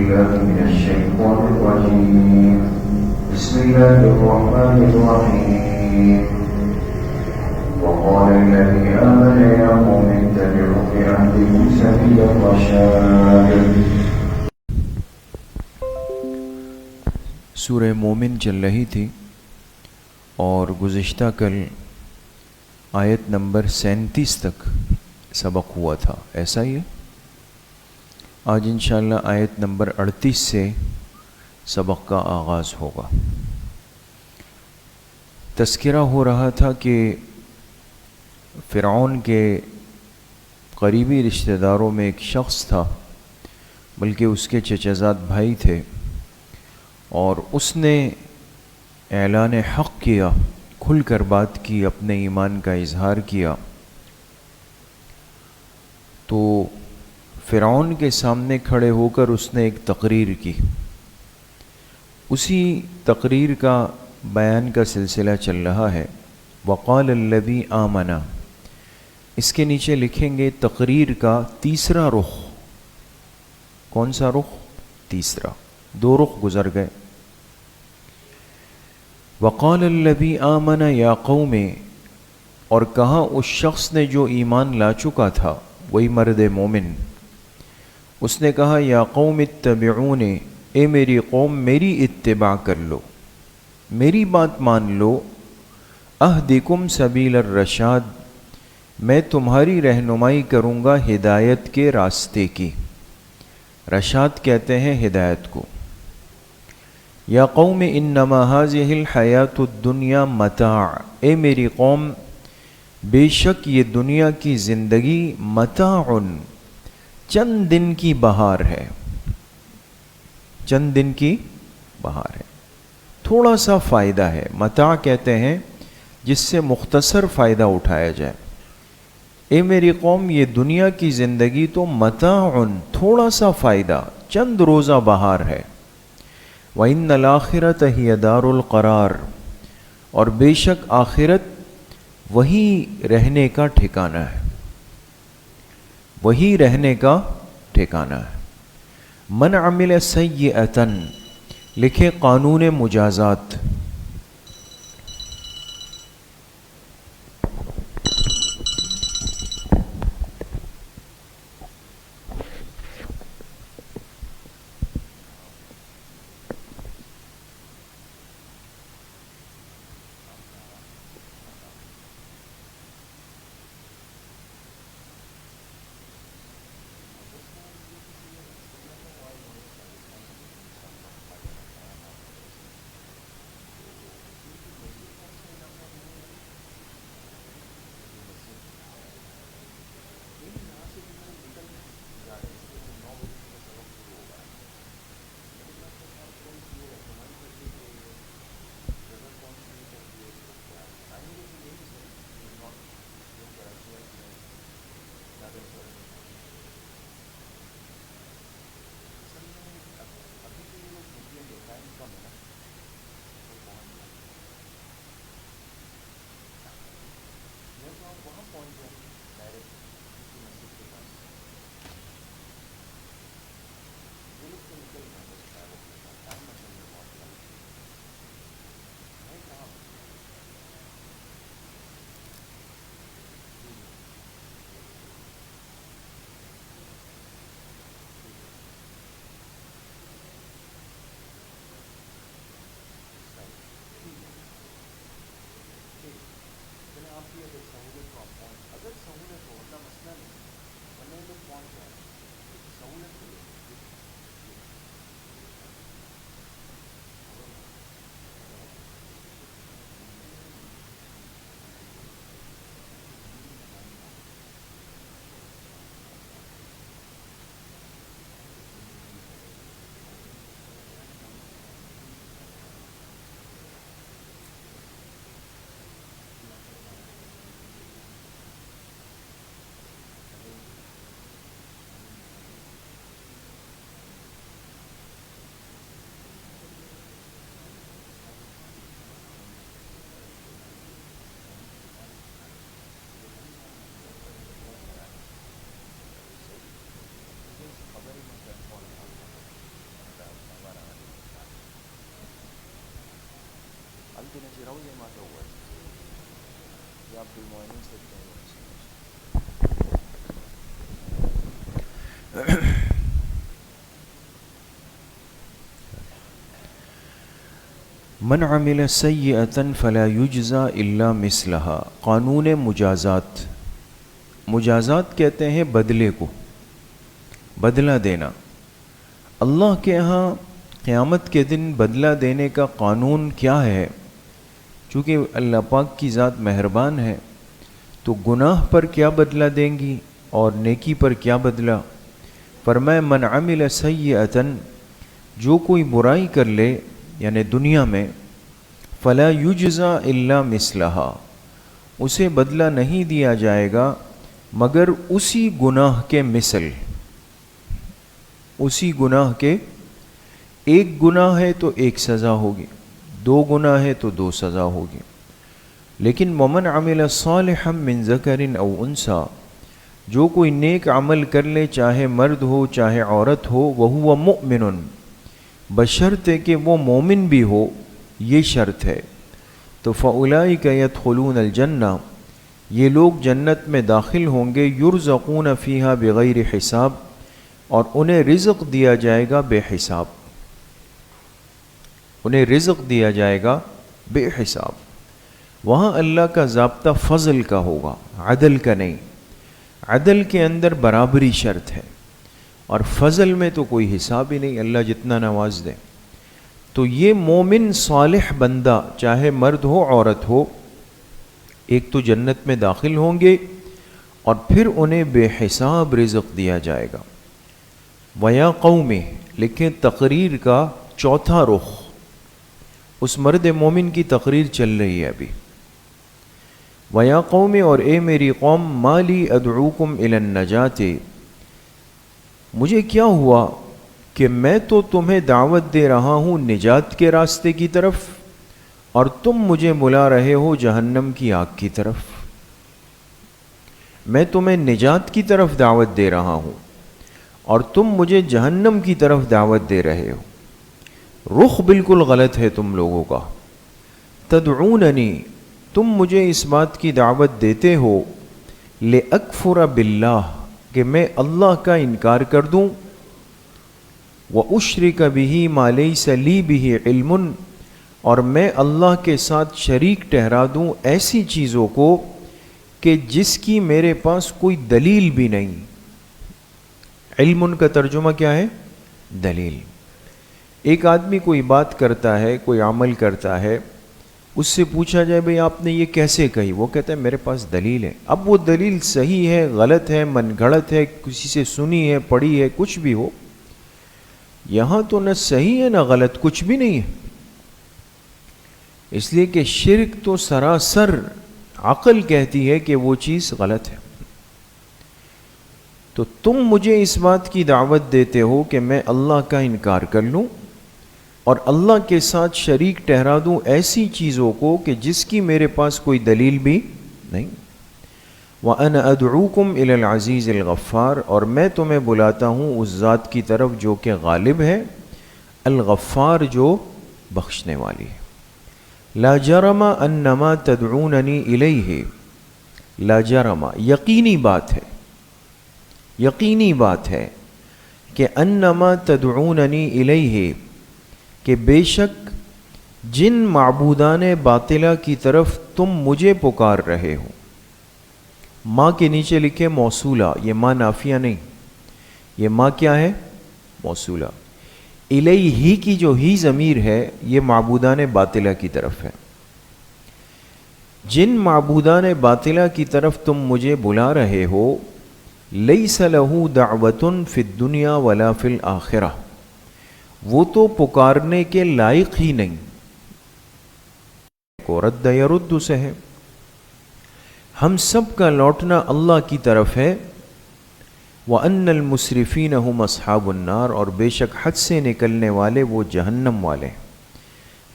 بالله من الشيطان الرجيم. بسم الله الرحمن الرحيم. وقال الذي آمن يا قوم اتبعوا بأهدكم سبيل الرشاد. سورہ مومن چل رہی تھی اور گزشتہ کل آیت نمبر 37 تک سبق ہوا تھا، ایسا ہی ہے؟ آج انشاءاللہ آیت نمبر 38 سے سبق کا آغاز ہوگا۔ تذکرہ ہو رہا تھا کہ فرعون کے قریبی رشتہ داروں میں ایک شخص تھا، بلکہ اس کے چچا زاد بھائی تھے، اور اس نے اعلان حق کیا، کھل کر بات کی، اپنے ایمان کا اظہار کیا۔ تو فرعون کے سامنے کھڑے ہو کر اس نے ایک تقریر کی۔ اسی تقریر کا بیان کا سلسلہ چل رہا ہے۔ وقال الذی آمن، اس کے نیچے لکھیں گے تقریر کا تیسرا رخ۔ کون سا رخ؟ تیسرا، دو رخ گزر گئے۔ وقال الذی آمن یا قوم، اور کہا اس شخص نے جو ایمان لا چکا تھا، وہی مرد مومن، اس نے کہا یا قوم اتبعونی، اے میری قوم میری اتباع کر لو، میری بات مان لو۔ اہدکم سبیل الرشاد، میں تمہاری رہنمائی کروں گا ہدایت کے راستے کی۔ رشاد کہتے ہیں ہدایت کو۔ یا قوم انما ھذہ الحیات الدنیا متاع، اے میری قوم بے شک یہ دنیا کی زندگی متاع، چند دن کی بہار ہے، چند دن کی بہار ہے، تھوڑا سا فائدہ ہے۔ متاع کہتے ہیں جس سے مختصر فائدہ اٹھایا جائے۔ اے میری قوم یہ دنیا کی زندگی تو متاع، تھوڑا سا فائدہ، چند روزہ بہار ہے۔ وَإِنَّ الْآخِرَةَ هِيَ دَارُ الْقَرَارِ، اور بے شک آخرت وہی رہنے کا ٹھکانہ ہے، وہی رہنے کا ٹھکانہ ہے۔ من عمل سیئۃ، لکھے قانون مجازات۔ من عمل سیئۃ فلا یجزا الا مثلہا، قانون مجازات، مجازات کہتے ہیں بدلے کو، بدلہ دینا۔ اللہ کے ہاں قیامت کے دن بدلہ دینے کا قانون کیا ہے؟ چونکہ اللہ پاک کی ذات مہربان ہے، تو گناہ پر کیا بدلہ دیں گی اور نیکی پر کیا بدلہ؟ فرمائے من عمل سیئۃ، جو کوئی برائی کر لے یعنی دنیا میں، فلا یجزا الا مثلہا، اسے بدلہ نہیں دیا جائے گا مگر اسی گناہ کے مثل، اسی گناہ کے، ایک گناہ ہے تو ایک سزا ہوگی، دو گناہ ہے تو دو سزا ہوگی۔ لیکن ومن عمل صالحا من ذکر او انثی، جو کوئی نیک عمل کر لے چاہے مرد ہو چاہے عورت ہو، وہو مؤمن، بشرط کہ وہ مومن بھی ہو، یہ شرط ہے، تو فاولئک یدخلون الجنہ، یہ لوگ جنت میں داخل ہوں گے، یرزقون فیہا بغیر حساب، اور انہیں رزق دیا جائے گا بے حساب، انہیں رزق دیا جائے گا بے حساب۔ وہاں اللہ کا ضابطہ فضل کا ہوگا، عدل کا نہیں، عدل کے اندر برابری شرط ہے، اور فضل میں تو کوئی حساب ہی نہیں، اللہ جتنا نواز دے۔ تو یہ مومن صالح بندہ چاہے مرد ہو عورت ہو، ایک تو جنت میں داخل ہوں گے اور پھر انہیں بے حساب رزق دیا جائے گا۔ وَيَا قَوْمِ، لکھیں تقریر کا چوتھا رخ، اس مرد مومن کی تقریر چل رہی ہے ابھی۔ وَيَا قَوْمِ، اور اے میری قوم، مَا لِي أَدْعُوكُمْ إِلَى النَّجَاةِ، مجھے کیا ہوا کہ میں تو تمہیں دعوت دے رہا ہوں نجات کے راستے کی طرف، اور تم مجھے بلا رہے ہو جہنم کی آگ کی طرف۔ میں تمہیں نجات کی طرف دعوت دے رہا ہوں اور تم مجھے جہنم کی طرف دعوت دے رہے ہو، رخ بالکل غلط ہے تم لوگوں کا۔ تدعوننی، تم مجھے اس بات کی دعوت دیتے ہو، لأکفر باللہ، کہ میں اللہ کا انکار کر دوں، وَأُشْرِكَ بِهِ مَا لَيْسَ لِي بِهِ عِلْمٌ، اور میں اللہ کے ساتھ شریک ٹھہرا دوں ایسی چیزوں کو کہ جس کی میرے پاس کوئی دلیل بھی نہیں۔ علم کا ترجمہ کیا ہے؟ دلیل۔ ایک آدمی کوئی بات کرتا ہے، کوئی عمل کرتا ہے، اس سے پوچھا جائے بھئی آپ نے یہ کیسے کہی، وہ کہتا ہے میرے پاس دلیل ہے۔ اب وہ دلیل صحیح ہے، غلط ہے، من گھڑت ہے، کسی سے سنی ہے، پڑھی ہے، کچھ بھی ہو، یہاں تو نہ صحیح ہے نہ غلط، کچھ بھی نہیں ہے، اس لیے کہ شرک تو سراسر عقل کہتی ہے کہ وہ چیز غلط ہے۔ تو تم مجھے اس بات کی دعوت دیتے ہو کہ میں اللہ کا انکار کر لوں اور اللہ کے ساتھ شریک ٹھہرا دوں ایسی چیزوں کو کہ جس کی میرے پاس کوئی دلیل بھی نہیں۔ وَأَنَا أَدْعُوكُمْ إِلَى الْعَزِيزِ الْغَفَّارِ، اور میں تمہیں بلاتا ہوں اس ذات کی طرف جو کہ غالب ہے، الغفار، جو بخشنے والی ہے۔ لا جرم انما تدعوننی الیہ، لا جرم، یقینی بات ہے، یقینی بات ہے کہ انما تدعوننی الیہ، کہ بے شک جن معبودان باطلہ کی طرف تم مجھے پکار رہے ہو، ماں کے نیچے لکھے موصولہ، یہ ماں نافیہ نہیں، یہ ماں کیا ہے؟ موصولہ۔ الیہ کی جو ہی ضمیر ہے یہ معبودان باطلہ کی طرف ہے۔ جن معبودان باطلہ کی طرف تم مجھے بلا رہے ہو، لیس لہ دعوت فی الدنیا ولا فی الآخرہ، وہ تو پکارنے کے لائق ہی نہیں، کو رد یرد سے ہے، ہم سب کا لوٹنا اللہ کی طرف ہے۔ وَأَنَّ الْمُسْرِفِينَ هُمْ أَصْحَابُ النَّارِ، اور بے شک حد سے نکلنے والے وہ جہنم والے۔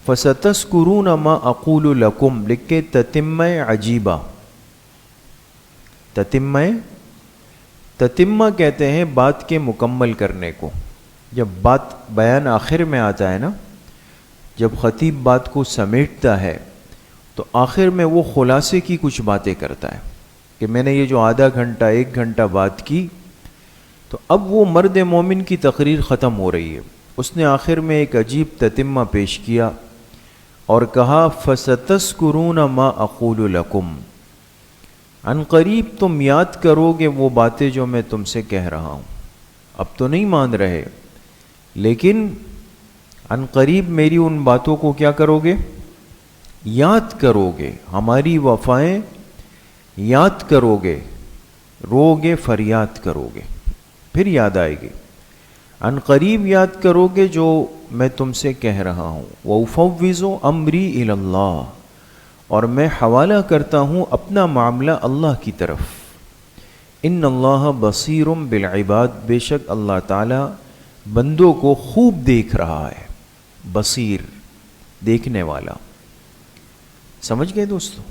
فَسَتَذْكُرُونَ مَا أَقُولُ لَكُمْ، لکھے تتمہ عجیبہ، تتمہ کہتے ہیں بات کے مکمل کرنے کو۔ جب بات بیان آخر میں آتا ہے نا، جب خطیب بات کو سمیٹتا ہے تو آخر میں وہ خلاصے کی کچھ باتیں کرتا ہے کہ میں نے یہ جو آدھا گھنٹہ 1 گھنٹہ بات کی، تو اب وہ مرد مومن کی تقریر ختم ہو رہی ہے. اس نے آخر میں ایک عجیب تتمہ پیش کیا اور کہا فَسَتَذْكُرُونَ مَا أَقُولُ لَكُمْ، عن قریب تم یاد کرو گے وہ باتیں جو میں تم سے کہہ رہا ہوں. اب تو نہیں مان رہے، لیکن عن قریب میری ان باتوں کو کیا کرو گے؟ یاد کرو گے. ہماری وفائیں یاد کرو گے، رو گے، فریاد کرو گے، پھر یاد آئے گی. عن قریب یاد کرو گے جو میں تم سے کہہ رہا ہوں. وَأُفَوِّضُ أَمْرِي إِلَى اللَّهِ، اور میں حوالہ کرتا ہوں اپنا معاملہ اللہ کی طرف. ان اللہ بصیر بالعباد، بے شک اللہ تعالی بندوں کو خوب دیکھ رہا ہے. بصیر، دیکھنے والا. سمجھ گئے دوستو؟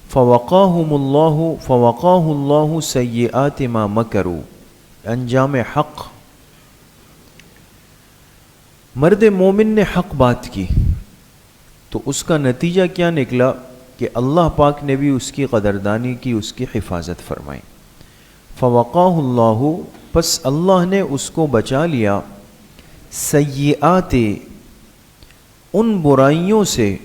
فَوَقَاهُ اللَّهُ سَيِّئَاتِ مَا مَكَرُوا، انجام حق. مرد مومن نے حق بات کی تو اس کا نتیجہ کیا نکلا کہ اللہ پاک نے بھی اس کی قدردانی کی، اس کی حفاظت فرمائی. فوقاہ اللہ، پس اللہ نے اس کو بچا لیا. سیئات، ان برائیوں سے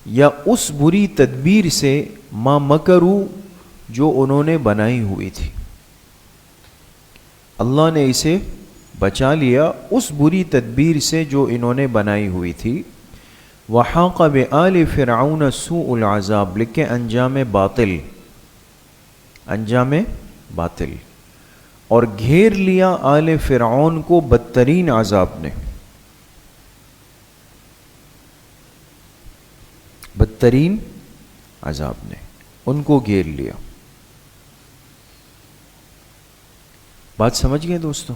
یا اس بری تدبیر سے، ما مکرو، جو انہوں نے بنائی ہوئی تھی. اللہ نے اسے بچا لیا اس بری تدبیر سے جو انہوں نے بنائی ہوئی تھی. وحاق بآل فرعون سوء العذاب، لکھے انجام باطل، انجام باطل. اور گھیر لیا آل فرعون کو بدترین عذاب نے، بدترین عذاب نے ان کو گھیر لیا. بات سمجھ گئے دوستو؟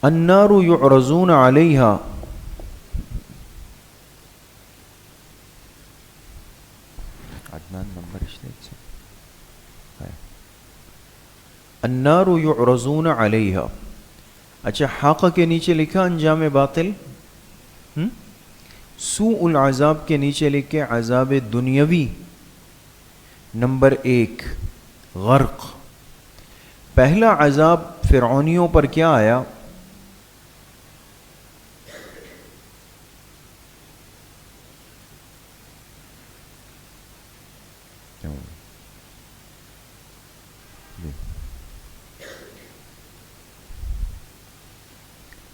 النار یعرضون علیہا، النار یعرضون علیہا. اچھا، حاقہ کے نیچے لکھا انجام باطل، سوء العذاب کے نیچے لکھے عذاب دنیاوی. نمبر 1 غرق. پہلا عذاب فرعونیوں پر کیا آیا؟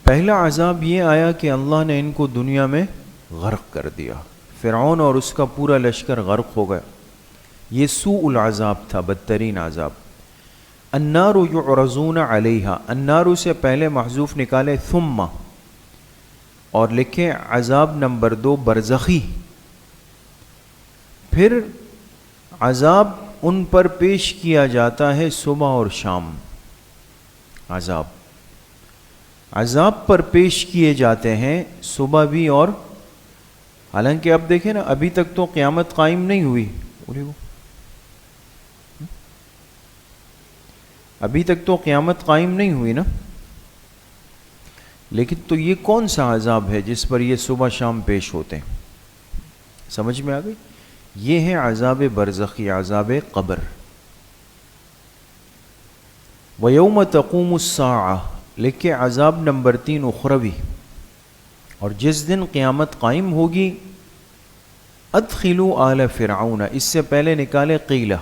پہلا عذاب یہ آیا کہ اللہ نے ان کو دنیا میں غرق کر دیا. فرعون اور اس کا پورا لشکر غرق ہو گیا. یہ سوء العذاب تھا، بدترین عذاب. النار یعرضون علیہا، النار سے پہلے محذوف نکالے ثم اور لکھے عذاب نمبر 2 برزخی. پھر عذاب ان پر پیش کیا جاتا ہے صبح اور شام. عذاب پر پیش کیے جاتے ہیں صبح بھی، اور حالانکہ اب دیکھیں نا، ابھی تک تو قیامت قائم نہیں ہوئی، ابھی تک تو قیامت قائم نہیں ہوئی نا، لیکن تو یہ کون سا عذاب ہے جس پر یہ صبح شام پیش ہوتے ہیں؟ سمجھ میں آ گئی؟ یہ ہے عذاب برزخی، عذاب قبر. وَيَوْمَ تَقُومُ السَّاعَةُ، لکھے عذاب نمبر 3 اخروی. اور جس دن قیامت قائم ہوگی، ادخلوا آل فرعون، اس سے پہلے نکالے قیلہ.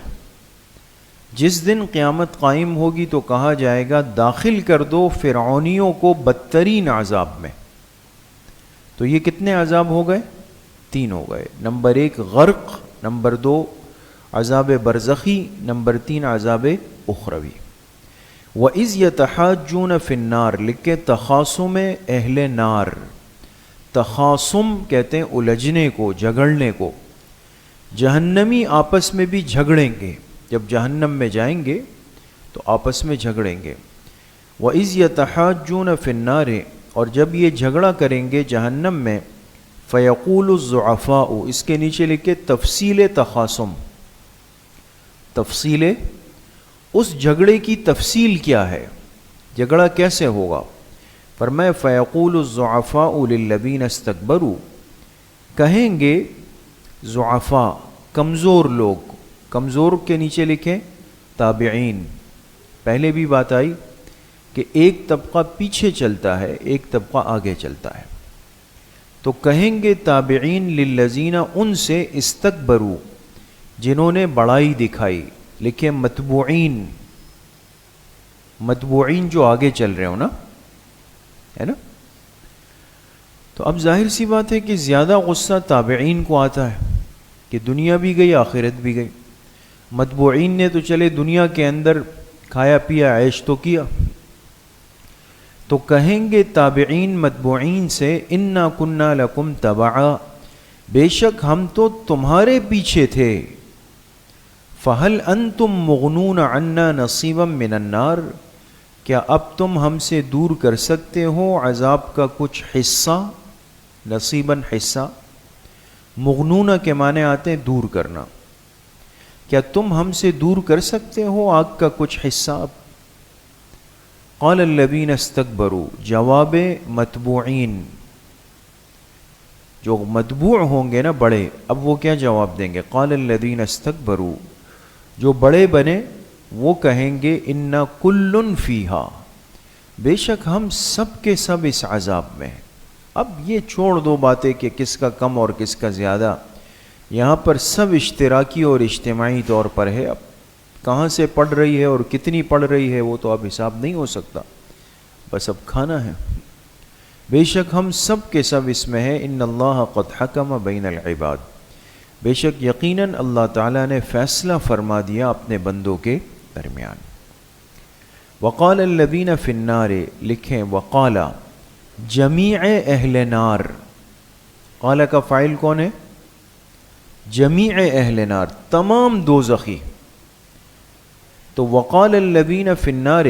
جس دن قیامت قائم ہوگی تو کہا جائے گا داخل کر دو فرعونیوں کو بدترین عذاب میں. تو یہ کتنے عذاب ہو گئے؟ 3 ہو گئے. نمبر 1 غرق، نمبر 2 عذاب برزخی، نمبر 3 عذاب اخروی. وَإِذْ يَتَحَاجُّونَ فِي النَّارِ، لکھے تخاصم اہل نار. تخاصم کہتے ہیں الجھنے کو، جھگڑنے کو. جہنمی آپس میں بھی جھگڑیں گے، جب جہنم میں جائیں گے تو آپس میں جھگڑیں گے. وَإِذْ يَتَحَاجُّونَ فِي النَّارِ، اور جب یہ جھگڑا کریں گے جہنم میں، فَيَقُولُ الضُّعَفَاءُ، اس کے نیچے لکھے تفصیل تخاصم. تفصیل، اس جھگڑے کی تفصیل کیا ہے، جھگڑا کیسے ہوگا. فرمایا فیقول الضعفاء للذین استکبروا، کہیں گے ضعفاء کمزور لوگ، کمزور کے نیچے لکھیں تابعین، پہلے بھی بات آئی کہ ایک طبقہ پیچھے چلتا ہے ایک طبقہ آگے چلتا ہے، تو کہیں گے تابعین للذین ان سے استکبروا جنہوں نے بڑائی دکھائی، لکھیں متبوعین، متبوعین جو آگے چل رہے ہو نا، ہے نا. تو اب ظاہر سی بات ہے کہ زیادہ غصہ تابعین کو آتا ہے کہ دنیا بھی گئی آخرت بھی گئی. متبوعین نے تو چلے دنیا کے اندر کھایا پیا عیش تو کیا. تو کہیں گے تابعین متبوعین سے انا کنا لکم تبعا، بے شک ہم تو تمہارے پیچھے تھے، فہل انتم مغنون عنا نصیبا من النار، کیا اب تم ہم سے دور کر سکتے ہو عذاب کا کچھ حصہ، نصیباً حصہ، مغنون کے معنی آتے ہیں دور کرنا، کیا تم ہم سے دور کر سکتے ہو آگ کا کچھ حصہ. قال الذین استکبروا، جواب متبوعین، جو متبوع ہوں گے نا بڑے، اب وہ کیا جواب دیں گے؟ قال الذین استکبروا، جو بڑے بنے وہ کہیں گے انا کل فیہا، بے شک ہم سب کے سب اس عذاب میں. اب یہ چھوڑ دو باتیں کہ کس کا کم اور کس کا زیادہ، یہاں پر سب اشتراکی اور اجتماعی طور پر ہے. اب کہاں سے پڑھ رہی ہے اور کتنی پڑھ رہی ہے وہ تو اب حساب نہیں ہو سکتا، بس اب کھانا ہے. بے شک ہم سب کے سب اس میں ہے. ان اللہ قد حکم بین العباد، بے شک یقیناً اللہ تعالیٰ نے فیصلہ فرما دیا اپنے بندوں کے درمیان. وقال الذین فی النار، لکھیں وقال جمیع اہل نار، قال کا فاعل کون ہے؟ جمیع اہل نار، تمام دوزخی. تو وقال الذین فی النار،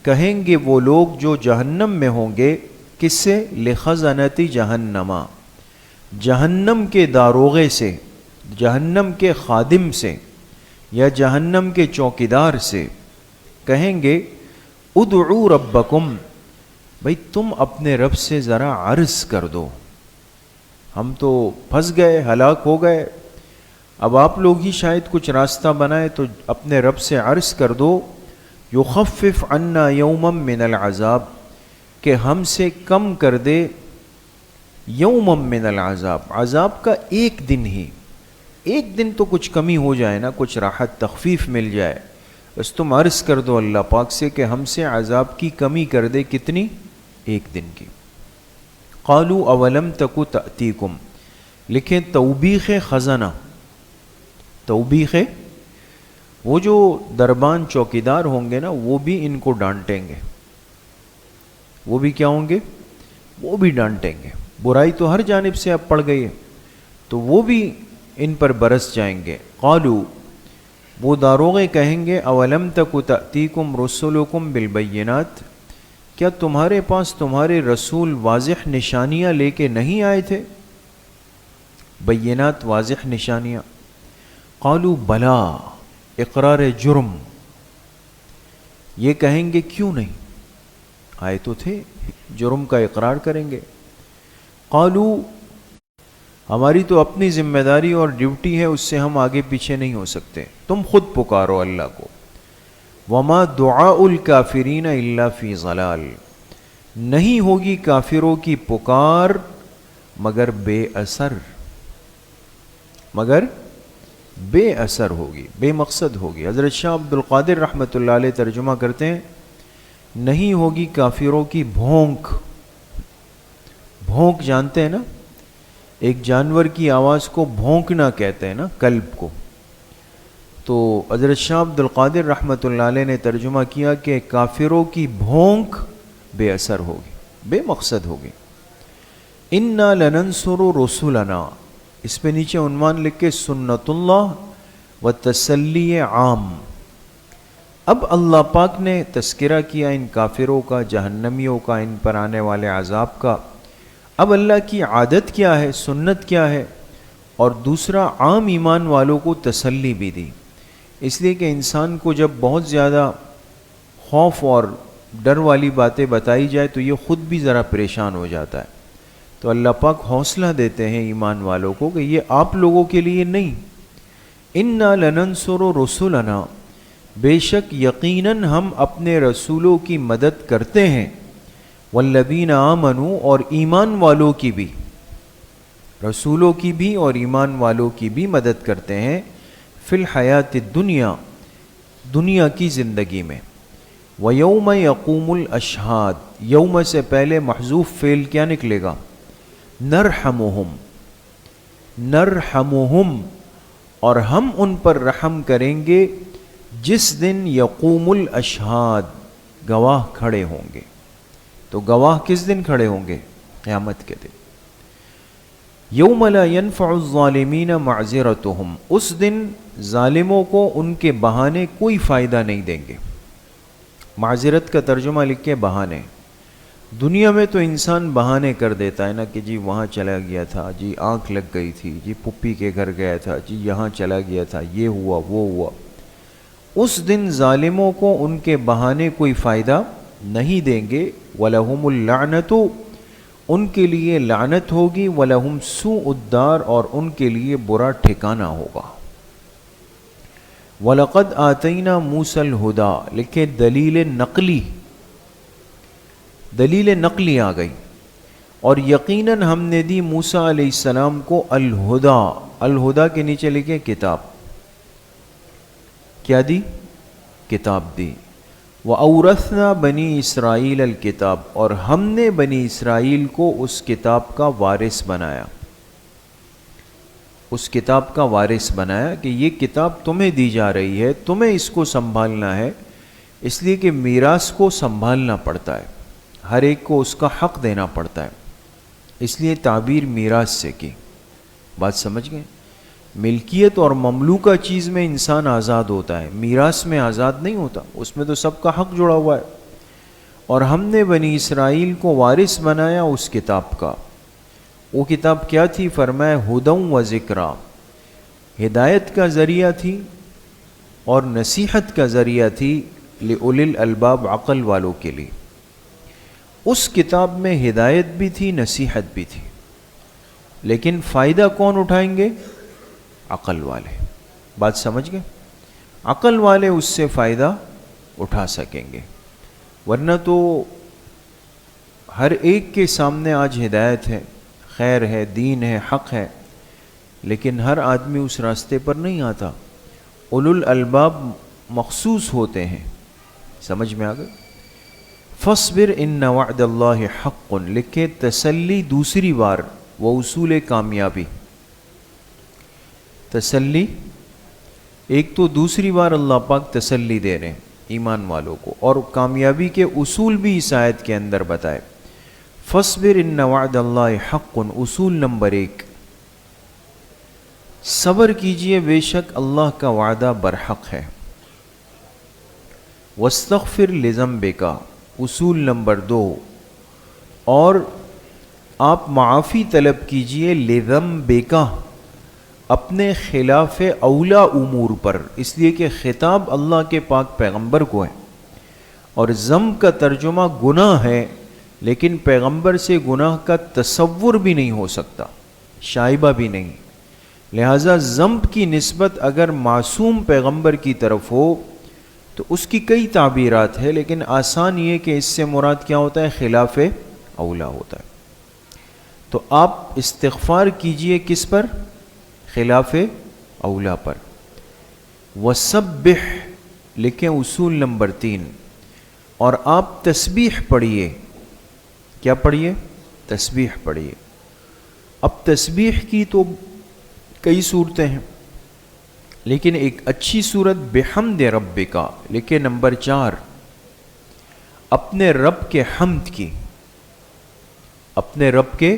کہیں گے وہ لوگ جو جہنم میں ہوں گے، کس سے؟ لخزنۃ جہنم، جہنم کے داروغے سے، جہنم کے خادم سے یا جہنم کے چوکیدار سے، کہیں گے ادعوا ربکم، بھئی تم اپنے رب سے ذرا عرض کر دو، ہم تو پھنس گئے ہلاک ہو گئے، اب آپ لوگ ہی شاید کچھ راستہ بنائے تو اپنے رب سے عرض کر دو. یخفف عنا یوما من العذاب، کہ ہم سے کم کر دے یوما من العذاب، عذاب کا ایک دن ہی، ایک دن تو کچھ کمی ہو جائے نا، کچھ راحت تخفیف مل جائے، بس تم عرض کر دو اللہ پاک سے کہ ہم سے عذاب کی کمی کر دے. کتنی؟ ایک دن کی. قالوا اولم تک تأتیکم، لکھیں توبیخ خزنہ، توبیخ، وہ جو دربان چوکیدار ہوں گے نا وہ بھی ان کو ڈانٹیں گے، وہ بھی کیا ہوں گے؟ وہ بھی ڈانٹیں گے. برائی تو ہر جانب سے اب پڑ گئی ہے تو وہ بھی ان پر برس جائیں گے. قالوا، وہ داروغے کہیں گے اولم تک تأتیکم رسلکم بالبینات، کیا تمہارے پاس تمہارے رسول واضح نشانیاں لے کے نہیں آئے تھے؟ بینات واضح نشانیاں. قالوا بلا، اقرار جرم، یہ کہیں گے کیوں نہیں آئے تو تھے، جرم کا اقرار کریں گے. قالوا، ہماری تو اپنی ذمہ داری اور ڈیوٹی ہے، اس سے ہم آگے پیچھے نہیں ہو سکتے، تم خود پکارو اللہ کو. وما دعاء الکافرین الا فی ضلال، نہیں ہوگی کافروں کی پکار مگر بے اثر، مگر بے اثر ہوگی، بے مقصد ہوگی. حضرت شاہ عبد القادر رحمۃ اللہ علیہ ترجمہ کرتے ہیں نہیں ہوگی کافروں کی بھونک. بھونک جانتے ہیں نا، ایک جانور کی آواز کو بھونکنا کہتے ہیں نا، کلب کو. تو حضرت شاہ عبد القادر رحمۃ اللہ علیہ نے ترجمہ کیا کہ کافروں کی بھونک بے اثر ہوگی، بے مقصد ہوگی. انا لننصر رسولنا، اس پہ نیچے عنوان لکھ کے سنت اللہ و تسلی عام. اب اللہ پاک نے تذکرہ کیا ان کافروں کا، جہنمیوں کا، ان پر آنے والے عذاب کا. اب اللہ کی عادت کیا ہے، سنت کیا ہے، اور دوسرا عام ایمان والوں کو تسلی بھی دی. اس لیے کہ انسان کو جب بہت زیادہ خوف اور ڈر والی باتیں بتائی جائے تو یہ خود بھی ذرا پریشان ہو جاتا ہے. تو اللہ پاک حوصلہ دیتے ہیں ایمان والوں کو کہ یہ آپ لوگوں کے لیے نہیں. اِنَّا لَنَنْصُرُ رُسُلَنَا، بے شک یقیناً ہم اپنے رسولوں کی مدد کرتے ہیں. وَالَّذِينَ آمَنُوا، اور ایمان والوں کی بھی، رسولوں کی بھی اور ایمان والوں کی بھی مدد کرتے ہیں. فی الحیات الدنیا، دنیا کی زندگی میں. وَيَوْمَ يَقُومُ الْأَشْهَادُ، یوم سے پہلے محذوف فعل کیا نکلے گا؟ نرحمہم. نرحمہم، اور ہم ان پر رحم کریں گے جس دن یقوم الاشہاد، گواہ کھڑے ہوں گے. تو گواہ کس دن کھڑے ہوں گے؟ قیامت کے دن. یوم لا ینفع الظالمین معذرتہم، اس دن ظالموں کو ان کے بہانے کوئی فائدہ نہیں دیں گے. معذرت کا ترجمہ لکھے بہانے. دنیا میں تو انسان بہانے کر دیتا ہے نا کہ جی وہاں چلا گیا تھا، جی آنکھ لگ گئی تھی، جی پھپھی کے گھر گیا تھا، جی یہاں چلا گیا تھا، یہ ہوا وہ ہوا. اس دن ظالموں کو ان کے بہانے کوئی فائدہ نہیں دیں گے. وَلَهُمُ اللَّعْنَةُ، ان کے لیے لعنت ہوگی. وَلَهُمْ سُوءُ الدَّارِ، اور ان کے لیے برا ٹھکانہ ہوگا. وَلَقَدْ آتَيْنَا مُوسَى الْهُدَى، لکھے دلیل نقلی، دلیل نقلی آ گئی. اور یقیناً ہم نے دی موسیٰ علیہ السلام کو الہدا. الہدا کے نیچے لکھے کتاب. کیا دی؟ کتاب دی. وَأَوْرَثْنَا بَنِي إِسْرَائِيلَ الْكِتاب، اور ہم نے بنی اسرائیل کو اس کتاب کا وارث بنایا. اس کتاب کا وارث بنایا کہ یہ کتاب تمہیں دی جا رہی ہے، تمہیں اس کو سنبھالنا ہے. اس لیے کہ میراث کو سنبھالنا پڑتا ہے، ہر ایک کو اس کا حق دینا پڑتا ہے. اس لیے تعبیر میراث سے کی. بات سمجھ گئے؟ ملکیت اور مملوکہ چیز میں انسان آزاد ہوتا ہے، میراث میں آزاد نہیں ہوتا، اس میں تو سب کا حق جڑا ہوا ہے. اور ہم نے بنی اسرائیل کو وارث بنایا اس کتاب کا. وہ کتاب کیا تھی؟ فرمایا ہدی و ذکریٰ، ہدایت کا ذریعہ تھی اور نصیحت کا ذریعہ تھی. لأولی الالباب، عقل والوں کے لیے. اس کتاب میں ہدایت بھی تھی، نصیحت بھی تھی، لیکن فائدہ کون اٹھائیں گے؟ عقل والے. بات سمجھ گئے؟ عقل والے اس سے فائدہ اٹھا سکیں گے، ورنہ تو ہر ایک کے سامنے آج ہدایت ہے، خیر ہے، دین ہے، حق ہے، لیکن ہر آدمی اس راستے پر نہیں آتا. اولو الالباب مخصوص ہوتے ہیں. سمجھ میں آ گئے؟ فاصبر ان وعد اللہ حق، لکھے تسلی دوسری بار، وہ اصول کامیابی. تسلی ایک تو دوسری بار اللہ پاک تسلی دے رہے ہیں ایمان والوں کو، اور کامیابی کے اصول بھی اس آیت کے اندر بتائے. فاصبر ان وعد اللہ حق، اصول نمبر 1، صبر کیجئے، بے شک اللہ کا وعدہ برحق ہے. واستغفر لذنبک، اصول نمبر 2، اور آپ معافی طلب کیجئے لذنبک، اپنے خلاف اولا امور پر، اس لیے کہ خطاب اللہ کے پاک پیغمبر کو ہے. اور ذنب کا ترجمہ گناہ ہے، لیکن پیغمبر سے گناہ کا تصور بھی نہیں ہو سکتا، شائبہ بھی نہیں. لہٰذا ذنب کی نسبت اگر معصوم پیغمبر کی طرف ہو تو اس کی کئی تعبیرات ہے، لیکن آسان یہ کہ اس سے مراد کیا ہوتا ہے؟ خلاف اولا ہوتا ہے. تو آپ استغفار کیجئے کس پر؟ خلاف اولا پر. وسبح، لکھیں اصول نمبر 3، اور آپ تسبیح پڑھیے. کیا پڑھیے؟ تسبیح پڑھیے. اب تسبیح کی تو کئی صورتیں ہیں، لیکن ایک اچھی صورت بحمد ربک، لکھے نمبر 4، اپنے رب کے حمد کی، اپنے رب کے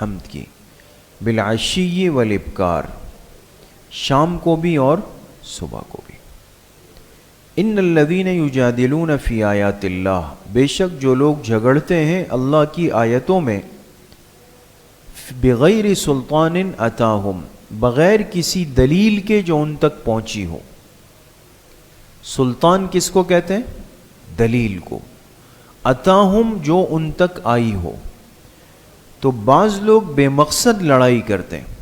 حمد کی. بالعشی والابکار، شام کو بھی اور صبح کو بھی. ان الذین یجادلون فی آیات اللہ، بے شک جو لوگ جھگڑتے ہیں اللہ کی آیتوں میں، بغیر سلطان اتاہم، بغیر کسی دلیل کے جو ان تک پہنچی ہو. سلطان کس کو کہتے ہیں؟ دلیل کو. اتاہم جو ان تک آئی ہو. تو بعض لوگ بے مقصد لڑائی کرتے ہیں,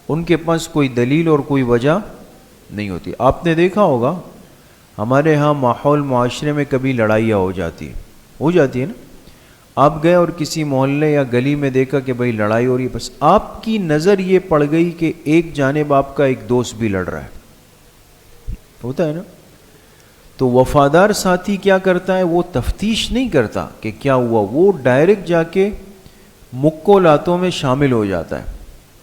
ان کے پاس کوئی دلیل اور کوئی وجہ نہیں ہوتی. آپ نے دیکھا ہوگا ہمارے ہاں ماحول معاشرے میں کبھی لڑائیاں ہو جاتی ہے نا. آپ گئے اور کسی محلے یا گلی میں دیکھا کہ بھئی لڑائی ہو رہی ہے, بس آپ کی نظر یہ پڑ گئی کہ ایک جانب آپ کا ایک دوست بھی لڑ رہا ہے, ہوتا ہے نا. تو وفادار ساتھی کیا کرتا ہے, وہ تفتیش نہیں کرتا کہ کیا ہوا, وہ ڈائریکٹ جا کے مقولاتوں میں شامل ہو جاتا ہے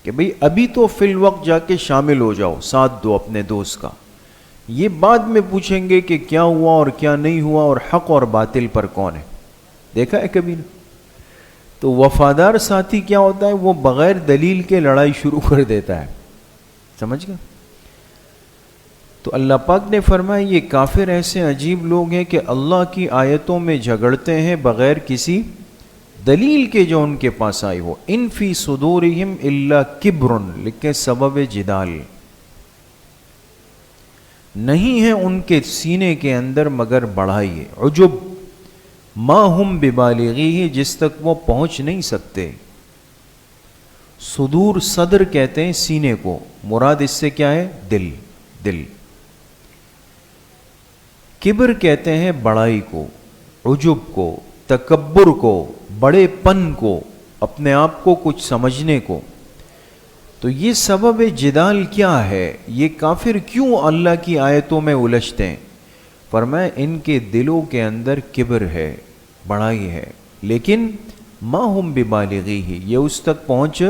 کہ بھئی ابھی تو فی الوقت جا کے شامل ہو جاؤ, ساتھ دو اپنے دوست کا, یہ بعد میں پوچھیں گے کہ کیا ہوا اور کیا نہیں ہوا اور حق اور باطل پر کون ہے. دیکھا ہے کبھی نہیں؟ تو وفادار ساتھی کیا ہوتا ہے, وہ بغیر دلیل کے لڑائی شروع کر دیتا ہے. سمجھ گئے؟ تو اللہ پاک نے فرمایا یہ کافر ایسے عجیب لوگ ہیں کہ اللہ کی آیتوں میں جھگڑتے ہیں بغیر کسی دلیل کے جو ان کے پاس آئی ہو. ان فی صدورہم الا کبر, لکھے سبب جدال, نہیں ہے ان کے سینے کے اندر مگر بڑائی ہے, عجب, ما ہم ببالغیہ, جس تک وہ پہنچ نہیں سکتے. صدور صدر کہتے ہیں سینے کو, مراد اس سے کیا ہے, دل. کبر کہتے ہیں بڑائی کو, عجب کو, تکبر کو, بڑے پن کو, اپنے آپ کو کچھ سمجھنے کو. تو یہ سبب جدال کیا ہے, یہ کافر کیوں اللہ کی آیتوں میں الجھتے ہیں؟ فرمایا ان کے دلوں کے اندر کبر ہے, بڑائی ہے, لیکن ما ہم ببالغیہ, یہ اس تک پہنچ,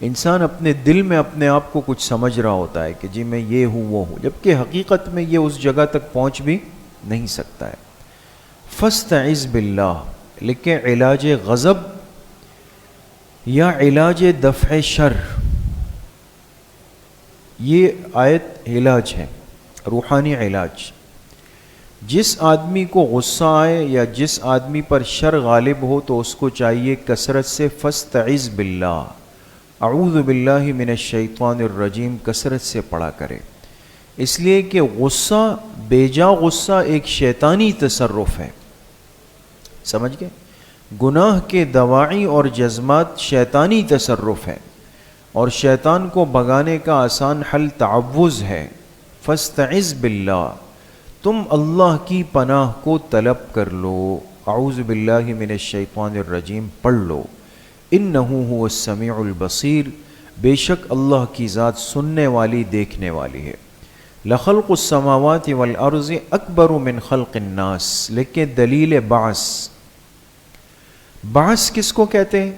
انسان اپنے دل میں اپنے آپ کو کچھ سمجھ رہا ہوتا ہے کہ جی میں یہ ہوں وہ ہوں, جبکہ حقیقت میں یہ اس جگہ تک پہنچ بھی نہیں سکتا ہے. فاستعذ باللہ, لکھیں علاج غضب یا علاج دفع شر, یہ آیت علاج ہے, روحانی علاج. جس آدمی کو غصہ آئے یا جس آدمی پر شر غالب ہو تو اس کو چاہیے کثرت سے فاستعذ باللہ, اعوذ باللہ من الشیطان الرجیم کثرت سے پڑھا کرے. اس لیے کہ غصہ, بیجا غصہ ایک شیطانی تصرف ہے. سمجھ گئے؟ گناہ کے دواعی اور جذبات شیطانی تصرف ہے, اور شیطان کو بھگانے کا آسان حل تعوذ ہے. فاستعذ باللہ, تم اللہ کی پناہ کو طلب کر لو, اعوذ باللہ من الشیطان الرجیم پڑھ لو. انہ هو السمیع البصیر, بے شک اللہ کی ذات سننے والی دیکھنے والی ہے. لخلق السماوات والارض اکبر من خلق الناس, لیکن دلیل بعث. بعث کس کو کہتے ہیں؟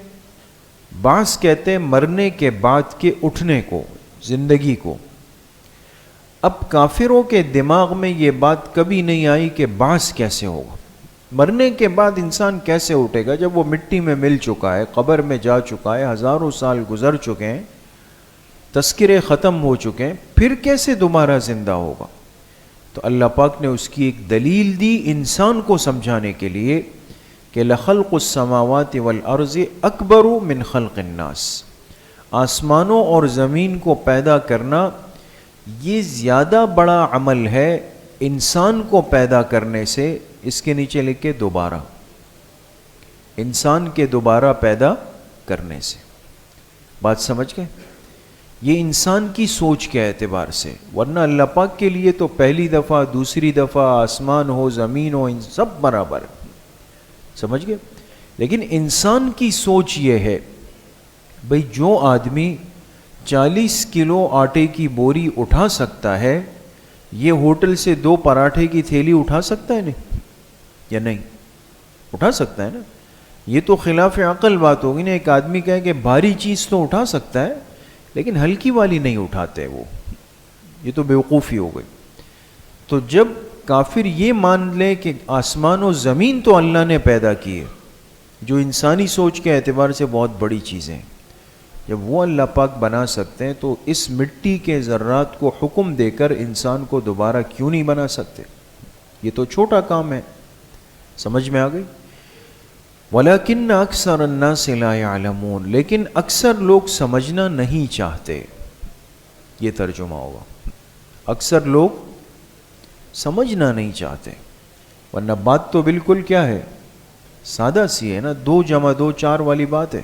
بعث کہتے ہیں مرنے کے بعد کے اٹھنے کو, زندگی کو. اب کافروں کے دماغ میں یہ بات کبھی نہیں آئی کہ بعث کیسے ہوگا, مرنے کے بعد انسان کیسے اٹھے گا جب وہ مٹی میں مل چکا ہے, قبر میں جا چکا ہے, ہزاروں سال گزر چکے ہیں, تذکرے ختم ہو چکے ہیں, پھر کیسے دوبارہ زندہ ہوگا؟ تو اللہ پاک نے اس کی ایک دلیل دی انسان کو سمجھانے کے لیے کہ لخلق السماوات والارض اکبر من خلق الناس, آسمانوں اور زمین کو پیدا کرنا یہ زیادہ بڑا عمل ہے انسان کو پیدا کرنے سے. اس کے نیچے لکھے دوبارہ, انسان کے دوبارہ پیدا کرنے سے. بات سمجھ گئے؟ یہ انسان کی سوچ کے اعتبار سے, ورنہ اللہ پاک کے لیے تو پہلی دفعہ, دوسری دفعہ, آسمان ہو, زمین ہو, ان سب برابر. سمجھ گئے؟ لیکن انسان کی سوچ یہ ہے بھئی جو آدمی 40 کلو آٹے کی بوری اٹھا سکتا ہے, یہ ہوٹل سے 2 پراٹھے کی تھیلی اٹھا سکتا ہے نہیں یا نہیں؟ اٹھا سکتا ہے نا. یہ تو خلاف عقل بات ہوگی نا. ایک آدمی کہے کہ بھاری چیز تو اٹھا سکتا ہے لیکن ہلکی والی نہیں اٹھاتے وہ, یہ تو بیوقوفی ہو گئی. تو جب کافر یہ مان لے کہ آسمان و زمین تو اللہ نے پیدا کی ہے, جو انسانی سوچ کے اعتبار سے بہت بڑی چیزیں, جب وہ اللہ پاک بنا سکتے ہیں تو اس مٹی کے ذرات کو حکم دے کر انسان کو دوبارہ کیوں نہیں بنا سکتے؟ یہ تو چھوٹا کام ہے. سمجھ میں آ گئی؟ وَلَكِنَّ أَكْثَرَ النَّاسِ لَا يَعْلَمُونَ, لیکن اکثر لوگ سمجھنا نہیں چاہتے. یہ ترجمہ ہوگا, اکثر لوگ سمجھنا نہیں چاہتے. ورنہ بات تو بالکل کیا ہے، سادہ سی ہے نا، 2 + 2 4 والی بات ہے.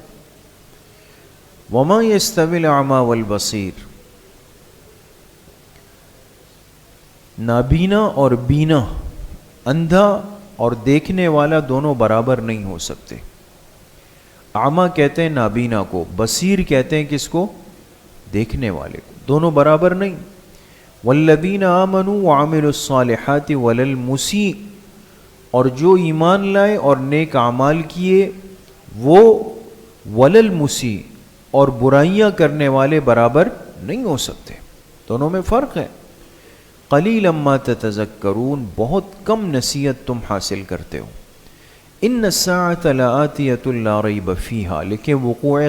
وما یستوی الاعمی والبصیر، نابینا اور بینا، اندھا اور دیکھنے والا دونوں برابر نہیں ہو سکتے. اعمیٰ کہتے ہیں نابینا کو، بصیر کہتے ہیں کس کو؟ دیکھنے والے کو. دونوں برابر نہیں. والذین آمنوا وعملوا الصالحات ولا المسیء، اور جو ایمان لائے اور نیک اعمال کیے وہ ولا المسیء، اور برائیاں کرنے والے برابر نہیں ہو سکتے. دونوں میں فرق ہے. قلیلا ما تتذکرون، بہت کم نصیحت تم حاصل کرتے ہو. ان الساعۃ لآتیۃ لا ریب فیہا، لیکن وقوع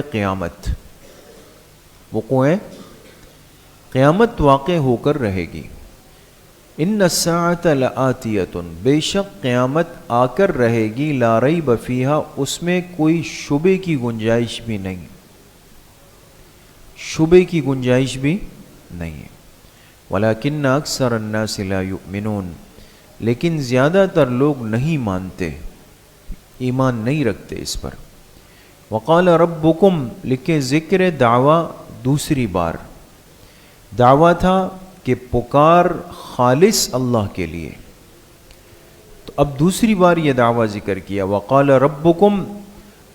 قیامت واقع ہو کر رہے گی. ان الساعۃ لآتیۃ، بے شک قیامت آ کر رہے گی، لا ریب فیہا، اس میں کوئی شبے کی گنجائش بھی نہیں، شبے کی گنجائش بھی نہیں ہے. ولیکن اکثر الناس لا یؤمنون، لیکن زیادہ تر لوگ نہیں مانتے، ایمان نہیں رکھتے اس پر. وقال ربکم، لکھے ذکر دعویٰ دوسری بار. دعویٰ تھا کہ پکار خالص اللہ کے لیے، تو اب دوسری بار یہ دعویٰ ذکر کیا. وقال ربکم،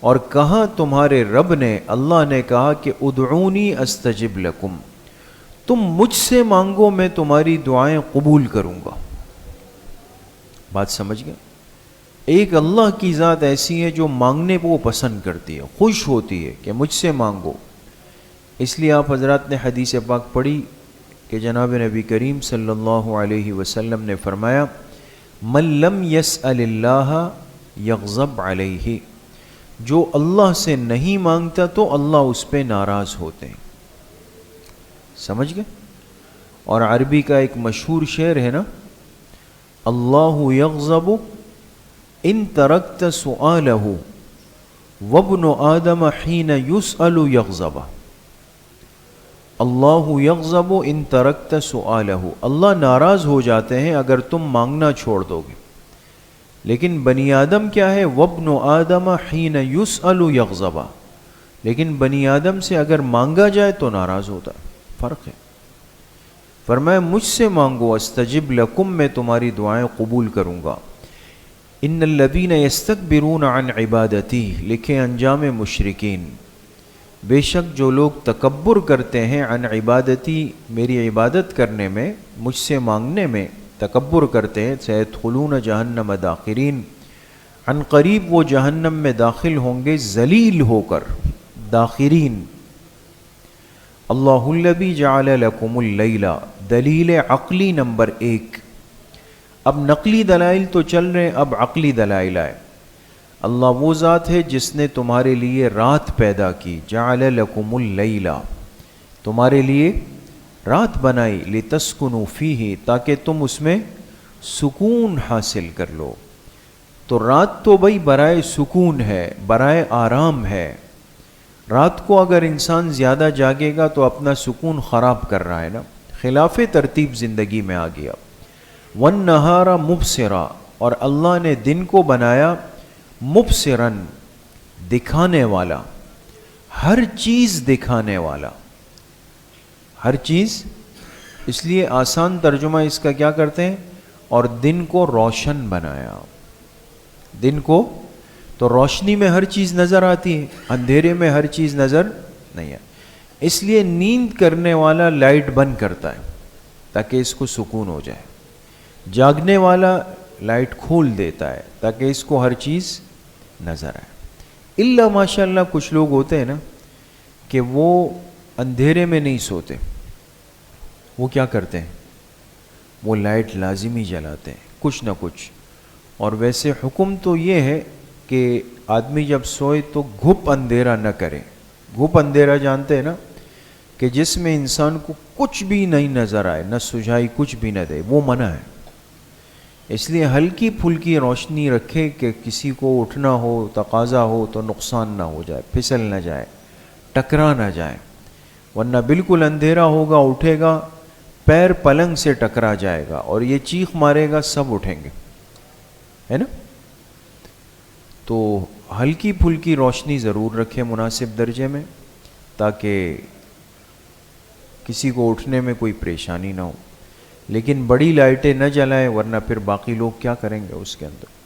اور کہا تمہارے رب نے، اللہ نے کہا کہ ادعونی استجب لکم، تم مجھ سے مانگو میں تمہاری دعائیں قبول کروں گا. بات سمجھ گئے؟ ایک اللہ کی ذات ایسی ہے جو مانگنے کو وہ پسند کرتی ہے، خوش ہوتی ہے کہ مجھ سے مانگو. اس لیے آپ حضرات نے حدیث پاک پڑھی کہ جناب نبی کریم صلی اللہ علیہ وسلم نے فرمایا من لم یسأل اللہ یغضب علیہ، جو اللہ سے نہیں مانگتا تو اللہ اس پہ ناراض ہوتے ہیں. سمجھ گئے؟ اور عربی کا ایک مشہور شعر ہے نا، اللہ یغضب ان ترکت سؤالہ وابن آدم حین یسأل یغضب. اللہ یغضب ان ترکت سؤالہ، اللہ ناراض ہو جاتے ہیں اگر تم مانگنا چھوڑ دو گے. لیکن بنی آدم کیا ہے؟ وابن آدم حین یسأل یغضب، لیکن بنی آدم سے اگر مانگا جائے تو ناراض ہوتا ہے. فرق ہے. فرمایا مجھ سے مانگو، استجب لکم، میں تمہاری دعائیں قبول کروں گا. ان الذین یستکبرون عن عبادتی، لکھے انجام مشرکین، بے شک جو لوگ تکبر کرتے ہیں عن عبادتی، میری عبادت کرنے میں، مجھ سے مانگنے میں تکبر کرتے ہیں، سیدخلون جہنم داخرین، عن قریب وہ جہنم میں داخل ہوں گے ذلیل ہو کر. داخرین. اللہ الذی جعل لکم اللیل، دلیل عقلی نمبر 1. اب نقلی دلائل تو چل رہے ہیں، اب عقلی دلائل آئے. اللہ وہ ذات ہے جس نے تمہارے لیے رات پیدا کی، جعل لکم اللیل، تمہارے لیے رات بنائی، لتسکنوا فیہ، تاکہ تم اس میں سکون حاصل کر لو. تو رات تو بھائی برائے سکون ہے، برائے آرام ہے. رات کو اگر انسان زیادہ جاگے گا تو اپنا سکون خراب کر رہا ہے نا، خلاف ترتیب زندگی میں آ گیا. وَالنَّهَارَ مُبْصِرًا، اور اللہ نے دن کو بنایا مبصراً، دکھانے والا، ہر چیز دکھانے والا، ہر چیز. اس لیے آسان ترجمہ اس کا کیا کرتے ہیں؟ اور دن کو روشن بنایا. دن کو تو روشنی میں ہر چیز نظر آتی ہے، اندھیرے میں ہر چیز نظر نہیں ہے. اس لیے نیند کرنے والا لائٹ بند کرتا ہے تاکہ اس کو سکون ہو جائے، جاگنے والا لائٹ کھول دیتا ہے تاکہ اس کو ہر چیز نظر آئے. الا ماشاء اللہ کچھ لوگ ہوتے ہیں نا کہ وہ اندھیرے میں نہیں سوتے، وہ کیا کرتے ہیں؟ وہ لائٹ لازمی جلاتے ہیں کچھ نہ کچھ. اور ویسے حکم تو یہ ہے کہ آدمی جب سوئے تو گھپ اندھیرا نہ کرے. گھپ اندھیرا جانتے ہیں نا، کہ جس میں انسان کو کچھ بھی نہیں نظر آئے، نہ سجھائی کچھ بھی نہ دے، وہ منع ہے. اس لیے ہلکی پھلکی روشنی رکھے کہ کسی کو اٹھنا ہو، تقاضا ہو تو نقصان نہ ہو جائے، پھسل نہ جائے، ٹکرا نہ جائے. ورنہ بالکل اندھیرا ہوگا، اٹھے گا پیر پلنگ سے ٹکرا جائے گا اور یہ چیخ مارے گا، سب اٹھیں گے. ہے نا. تو ہلکی پھلکی روشنی ضرور رکھیں مناسب درجے میں، تاکہ کسی کو اٹھنے میں کوئی پریشانی نہ ہو. لیکن بڑی لائٹیں نہ جلائیں، ورنہ پھر باقی لوگ کیا کریں گے اس کے اندر.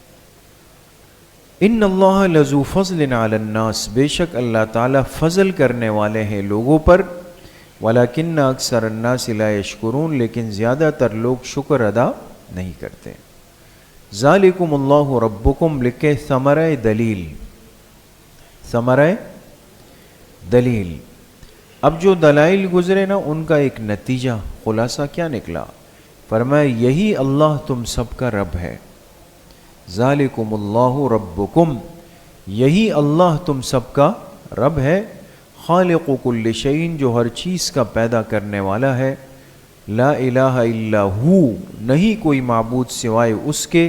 ان اللہ لذو فضل علی الناس، بے شک اللہ تعالیٰ فضل کرنے والے ہیں لوگوں پر. ولیکن اکثر الناس لا یشکرون، لیکن زیادہ تر لوگ شکر ادا نہیں کرتے. ذالکم اللہ ربکم، لکھے ثمرہ دلیل، ثمرہ دلیل. اب جو دلائل گزرے نا، ان کا ایک نتیجہ خلاصہ کیا نکلا؟ فرمایا یہی اللہ تم سب کا رب ہے. ذالکم اللہ ربکم، یہی اللہ تم سب کا رب ہے. خالق کل شیء، جو ہر چیز کا پیدا کرنے والا ہے. لا الہ الا ہو، نہیں کوئی معبود سوائے اس کے.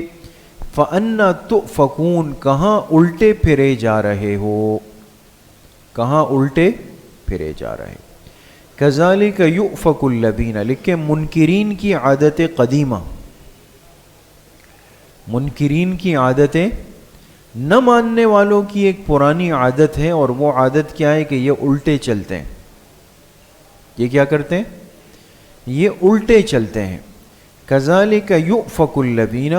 فَأَنَّا تُؤْفَكُونَ، کہاں الٹے پھرے جا رہے ہو، کہاں الٹے پھرے جا رہے. کذالک یؤفک الذین، لکھے منکرین کی عادت قدیمہ، منکرین کی عادتیں، نہ ماننے والوں کی ایک پرانی عادت ہے. اور وہ عادت کیا ہے کہ یہ الٹے چلتے ہیں. یہ کیا کرتے ہیں؟ یہ الٹے چلتے ہیں. کذالک یؤفک الذین،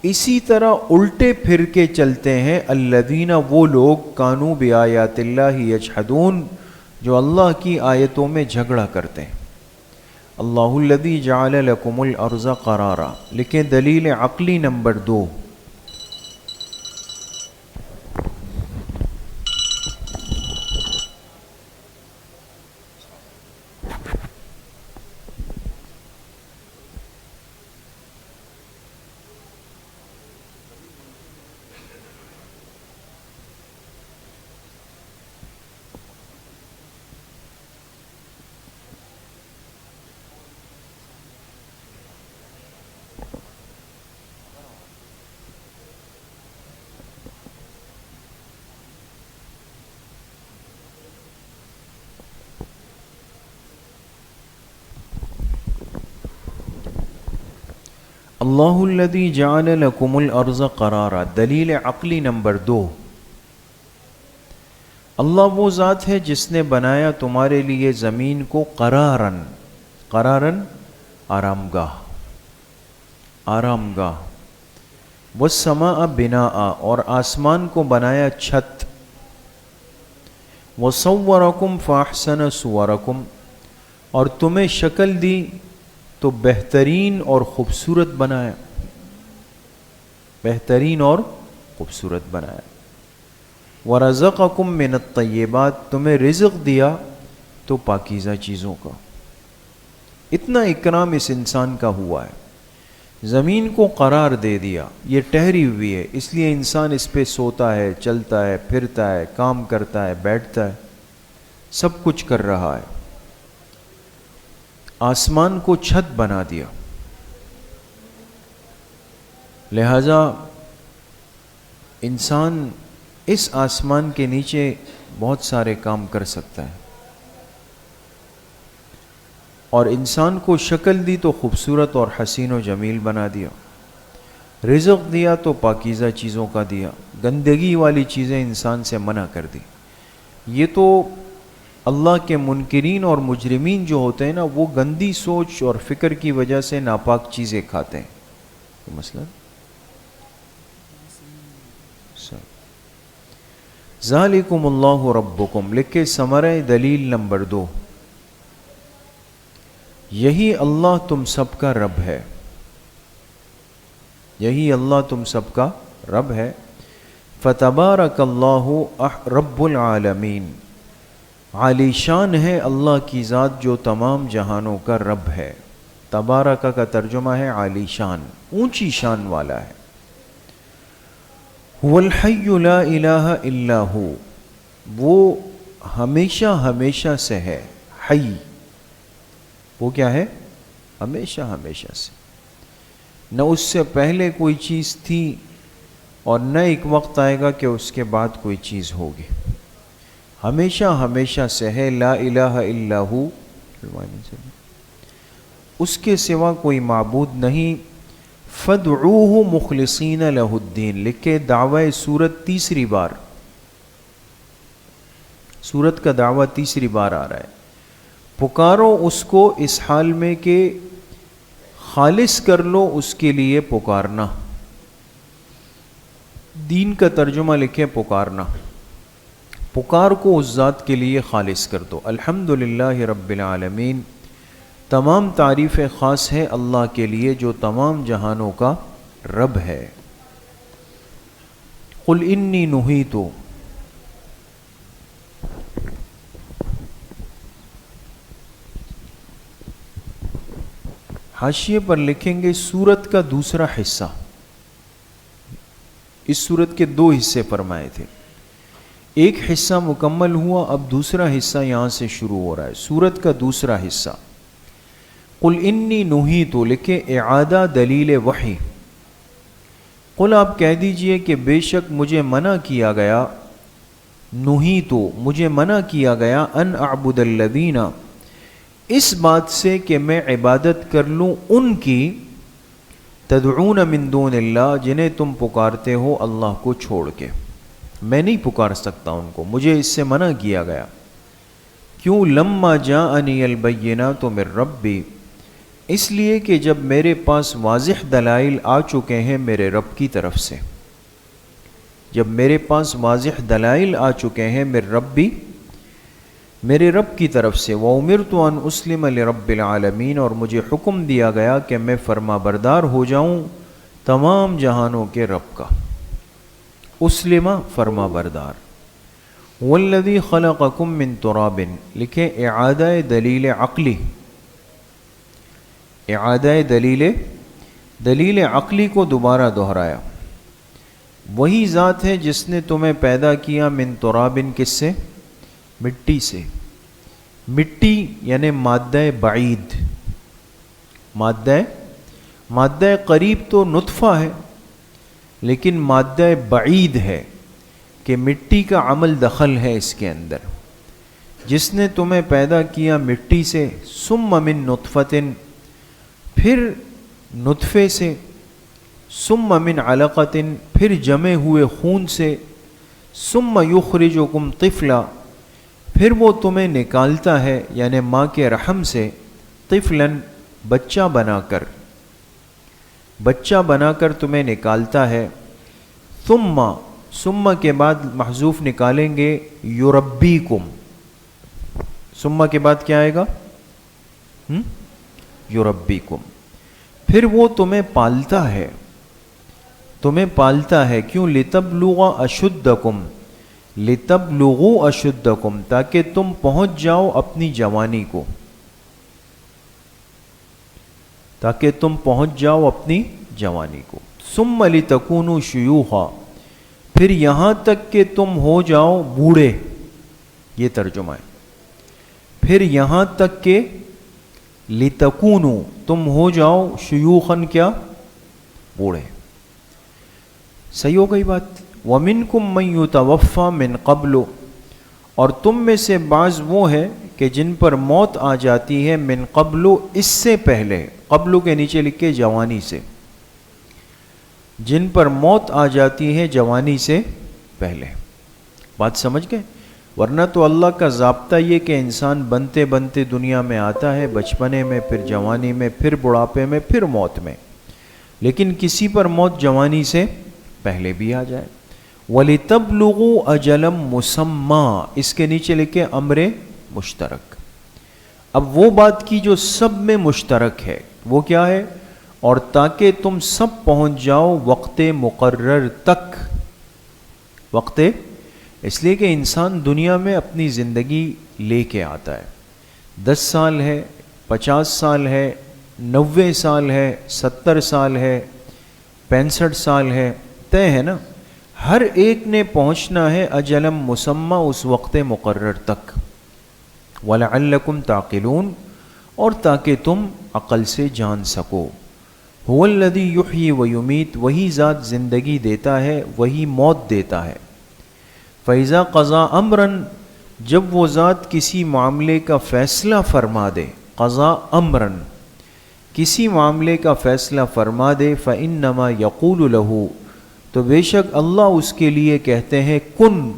اسی طرح الٹے پھر کے چلتے ہیں. الذین، وہ لوگ، کانوا بآیات اللہ یجحدون، جو اللہ کی آیتوں میں جھگڑا کرتے ہیں. اللہ الذی جعل لکم الارض قرارا، لکھیں دلیل عقلی نمبر 2. اللہ الذی جعل لکم الارض قرارا، دلیل عقلی نمبر 2. اللہ وہ ذات ہے جس نے بنایا تمہارے لیے زمین کو قرارن، قرارن آرام گاہ، آرام گاہ. والسماء بناء، اور آسمان کو بنایا چھت. وصورکم فاحسن صورکم، اور تمہیں شکل دی تو بہترین اور خوبصورت بنایا، بہترین اور خوبصورت بنایا. ورزقکم من الطیبات، تمہیں رزق دیا تو پاکیزہ چیزوں کا. اتنا اکرام اس انسان کا ہوا ہے. زمین کو قرار دے دیا، یہ ٹہری ہوئی ہے، اس لیے انسان اس پہ سوتا ہے، چلتا ہے، پھرتا ہے، کام کرتا ہے، بیٹھتا ہے، سب کچھ کر رہا ہے. آسمان کو چھت بنا دیا، لہذا انسان اس آسمان کے نیچے بہت سارے کام کر سکتا ہے. اور انسان کو شکل دی تو خوبصورت اور حسین و جمیل بنا دیا. رزق دیا تو پاکیزہ چیزوں کا دیا، گندگی والی چیزیں انسان سے منع کر دی. یہ تو اللہ کے منکرین اور مجرمین جو ہوتے ہیں نا، وہ گندی سوچ اور فکر کی وجہ سے ناپاک چیزیں کھاتے ہیں. مسئلہ ذالکم اللہ ربکم، لکھے ثمرہ دلیل نمبر 2. یہی اللہ تم سب کا رب ہے، یہی اللہ تم سب کا رب ہے. فتبارک اللہ رب العالمین، عالی شان ہے اللہ کی ذات جو تمام جہانوں کا رب ہے. تبارک کا ترجمہ ہے عالی شان، اونچی شان والا ہے. هو الحی لا الہ الا ہو، وہ ہمیشہ ہمیشہ سے ہے. حی، وہ کیا ہے؟ ہمیشہ ہمیشہ سے. نہ اس سے پہلے کوئی چیز تھی اور نہ ایک وقت آئے گا کہ اس کے بعد کوئی چیز ہوگی. ہمیشہ ہمیشہ سے ہے. لا الہ الا ہو، اس کے سوا کوئی معبود نہیں. فَادْعُوهُ مُخْلِصِينَ لَهُ الدِّينَ، لکھے دعوی سورت تیسری بار، سورت کا دعویٰ تیسری بار آ رہا ہے، پکارو اس کو اس حال میں کہ خالص کر لو اس کے لیے پکارنا، دین کا ترجمہ لکھے پکارنا، پکار کو اس ذات کے لیے خالص کر دو۔ الحمدللہ رب العالمین، تمام تعریف خاص ہے اللہ کے لیے جو تمام جہانوں کا رب ہے۔ قل انی نہیت، حاشیے پر لکھیں گے سورت کا دوسرا حصہ، اس سورت کے دو حصے فرمائے تھے، ایک حصہ مکمل ہوا، اب دوسرا حصہ یہاں سے شروع ہو رہا ہے، سورت کا دوسرا حصہ۔ قل انی نہیت، لکھے اعادہ دلیل وحی، قل آپ کہہ دیجئے کہ بے شک مجھے منع کیا گیا، نہیت مجھے منع کیا گیا، ان اعبد الذین، اس بات سے کہ میں عبادت کر لوں ان کی، تدعون من دون اللہ، جنہیں تم پکارتے ہو اللہ کو چھوڑ کے، میں نہیں پکار سکتا ان کو، مجھے اس سے منع کیا گیا۔ کیوں؟ لما جاءنی البینات من ربی، اس لیے کہ جب میرے پاس واضح دلائل آ چکے ہیں میرے رب کی طرف سے، جب میرے پاس واضح دلائل آ چکے ہیں میرے ربی، میرے رب کی طرف سے، وَأُمِرْتُ أَنْ أُسْلِمَ لِرَبِّ الْعَالَمِينَ، اور مجھے حکم دیا گیا کہ میں فرما بردار ہو جاؤں تمام جہانوں کے رب کا، اسلمہ فرما بردار۔ وَالَّذِي خَلَقَكُم مِّن تُرَابٍ، لکھیں اعادہ دلیل عقلی، اعادہ دلیل عقلی کو دوبارہ دہرایا، وہی ذات ہے جس نے تمہیں پیدا کیا من ترابن، کس سے؟ مٹی سے، مٹی یعنی مادہ بعید، مادہ قریب تو نطفہ ہے، لیکن مادہ بعید ہے کہ مٹی کا عمل دخل ہے اس کے اندر، جس نے تمہیں پیدا کیا مٹی سے، ثم من نطفۃ، پھر نطفے سے، ثم من علقۃ، پھر جمے ہوئے خون سے، ثم یخرجکم طفلا، پھر وہ تمہیں نکالتا ہے یعنی ماں کے رحم سے، طفلاً بچہ بنا کر تمہیں نکالتا ہے، ثم کے بعد محذوف نکالیں گے یربیکم، ثم کے بعد کیا آئے گا؟ یربیکم، پھر وہ تمہیں پالتا ہے، کیوں؟ لتبلغوا اشدکم، لتبلغوا اشدکم، تاکہ تم پہنچ جاؤ اپنی جوانی کو، ثم لتکونوا شیوخا، پھر یہاں تک کہ تم ہو جاؤ بوڑھے، یہ ترجمہ ہے، پھر یہاں تک کہ لتکونوا، تم ہو جاؤ شیوخاً، کیا؟ بوڑھے۔ صحیح ہو گئی بات؟ وَمِنْكُمْ مَنْ يُتَوَفَّى مِنْ قَبْلُ، اور تم میں سے بعض وہ ہے کہ جن پر موت آ جاتی ہے، من قبل، اس سے پہلے، قبل کے نیچے لکھے جوانی سے، جن پر موت آ جاتی ہے جوانی سے پہلے۔ بات سمجھ گئے؟ ورنہ تو اللہ کا ضابطہ یہ کہ انسان بنتے بنتے دنیا میں آتا ہے، بچپنے میں، پھر جوانی میں، پھر بڑھاپے میں، پھر موت میں، لیکن کسی پر موت جوانی سے پہلے بھی آ جائے۔ وَلِتَبْلُغُوا أَجَلًا مُّسَمًّى، اس کے نیچے لکھے امر مشترک۔ اب وہ بات کی جو سب میں مشترک ہے وہ کیا ہے؟ اور تاکہ تم سب پہنچ جاؤ وقت مقرر تک، وقت، اس لیے کہ انسان دنیا میں اپنی زندگی لے کے آتا ہے، 10 سال ہے، 50 سال ہے، 90 سال ہے، 70 سال ہے، 65 سال ہے، طے ہے نا، ہر ایک نے پہنچنا ہے اجلم مسمى، اس وقت مقرر تک۔ وَلَعَلَّكُمْ تَعْقِلُونَ، اور تاکہ تم عقل سے جان سکو۔ هُوَ الَّذِي يُحْيِي وَيُمِيتُ، وہی ذات زندگی دیتا ہے، وہی موت دیتا ہے۔ فَإِذَا قَضَى أَمْرًا، جب وہ ذات کسی معاملے کا فیصلہ فرما دے، قضا امرن، کسی معاملے کا فیصلہ فرما دے فإنما یقول لہ، تو بے شک اللہ اس کے لیے کہتے ہیں کن،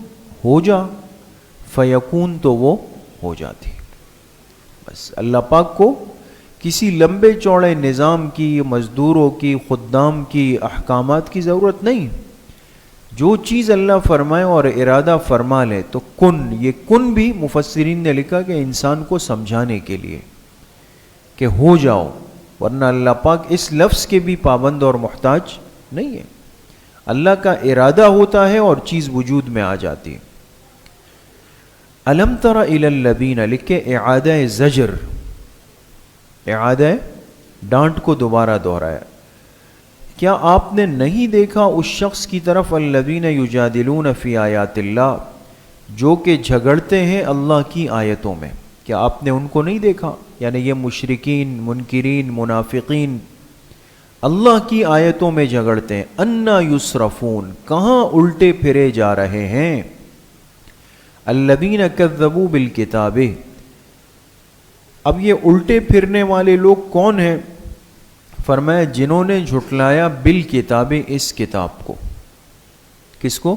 ہو جا، فیکون، تو وہ ہو جاتی۔ بس اللہ پاک کو کسی لمبے چوڑے نظام کی، مزدوروں کی، خدام کی، احکامات کی ضرورت نہیں۔ جو چیز اللہ فرمائے اور ارادہ فرما لے تو کن، یہ کن بھی مفسرین نے لکھا کہ انسان کو سمجھانے کے لیے کہ ہو جاؤ، ورنہ اللہ پاک اس لفظ کے بھی پابند اور محتاج نہیں ہے۔ اللہ کا ارادہ ہوتا ہے اور چیز وجود میں آ جاتی ہے۔ الم تر الی الذین، لکھے اعادہ زجر، اعادہ ڈانٹ کو دوبارہ دہرایا۔ کیا آپ نے نہیں دیکھا اس شخص کی طرف الذین یجادلون فی آیات اللہ، جو کہ جھگڑتے ہیں اللہ کی آیتوں میں؟ کیا آپ نے ان کو نہیں دیکھا؟ یعنی یہ مشرکین، منکرین، منافقین اللہ کی آیتوں میں جھگڑتے ہیں۔ انا یصرفون، کہاں الٹے پھرے جا رہے ہیں۔ الذین کذبوا بالکتاب، اب یہ الٹے پھرنے والے لوگ کون ہیں؟ فرمایا جنہوں نے جھٹلایا بالکتاب، اس کتاب کو۔ کس کو؟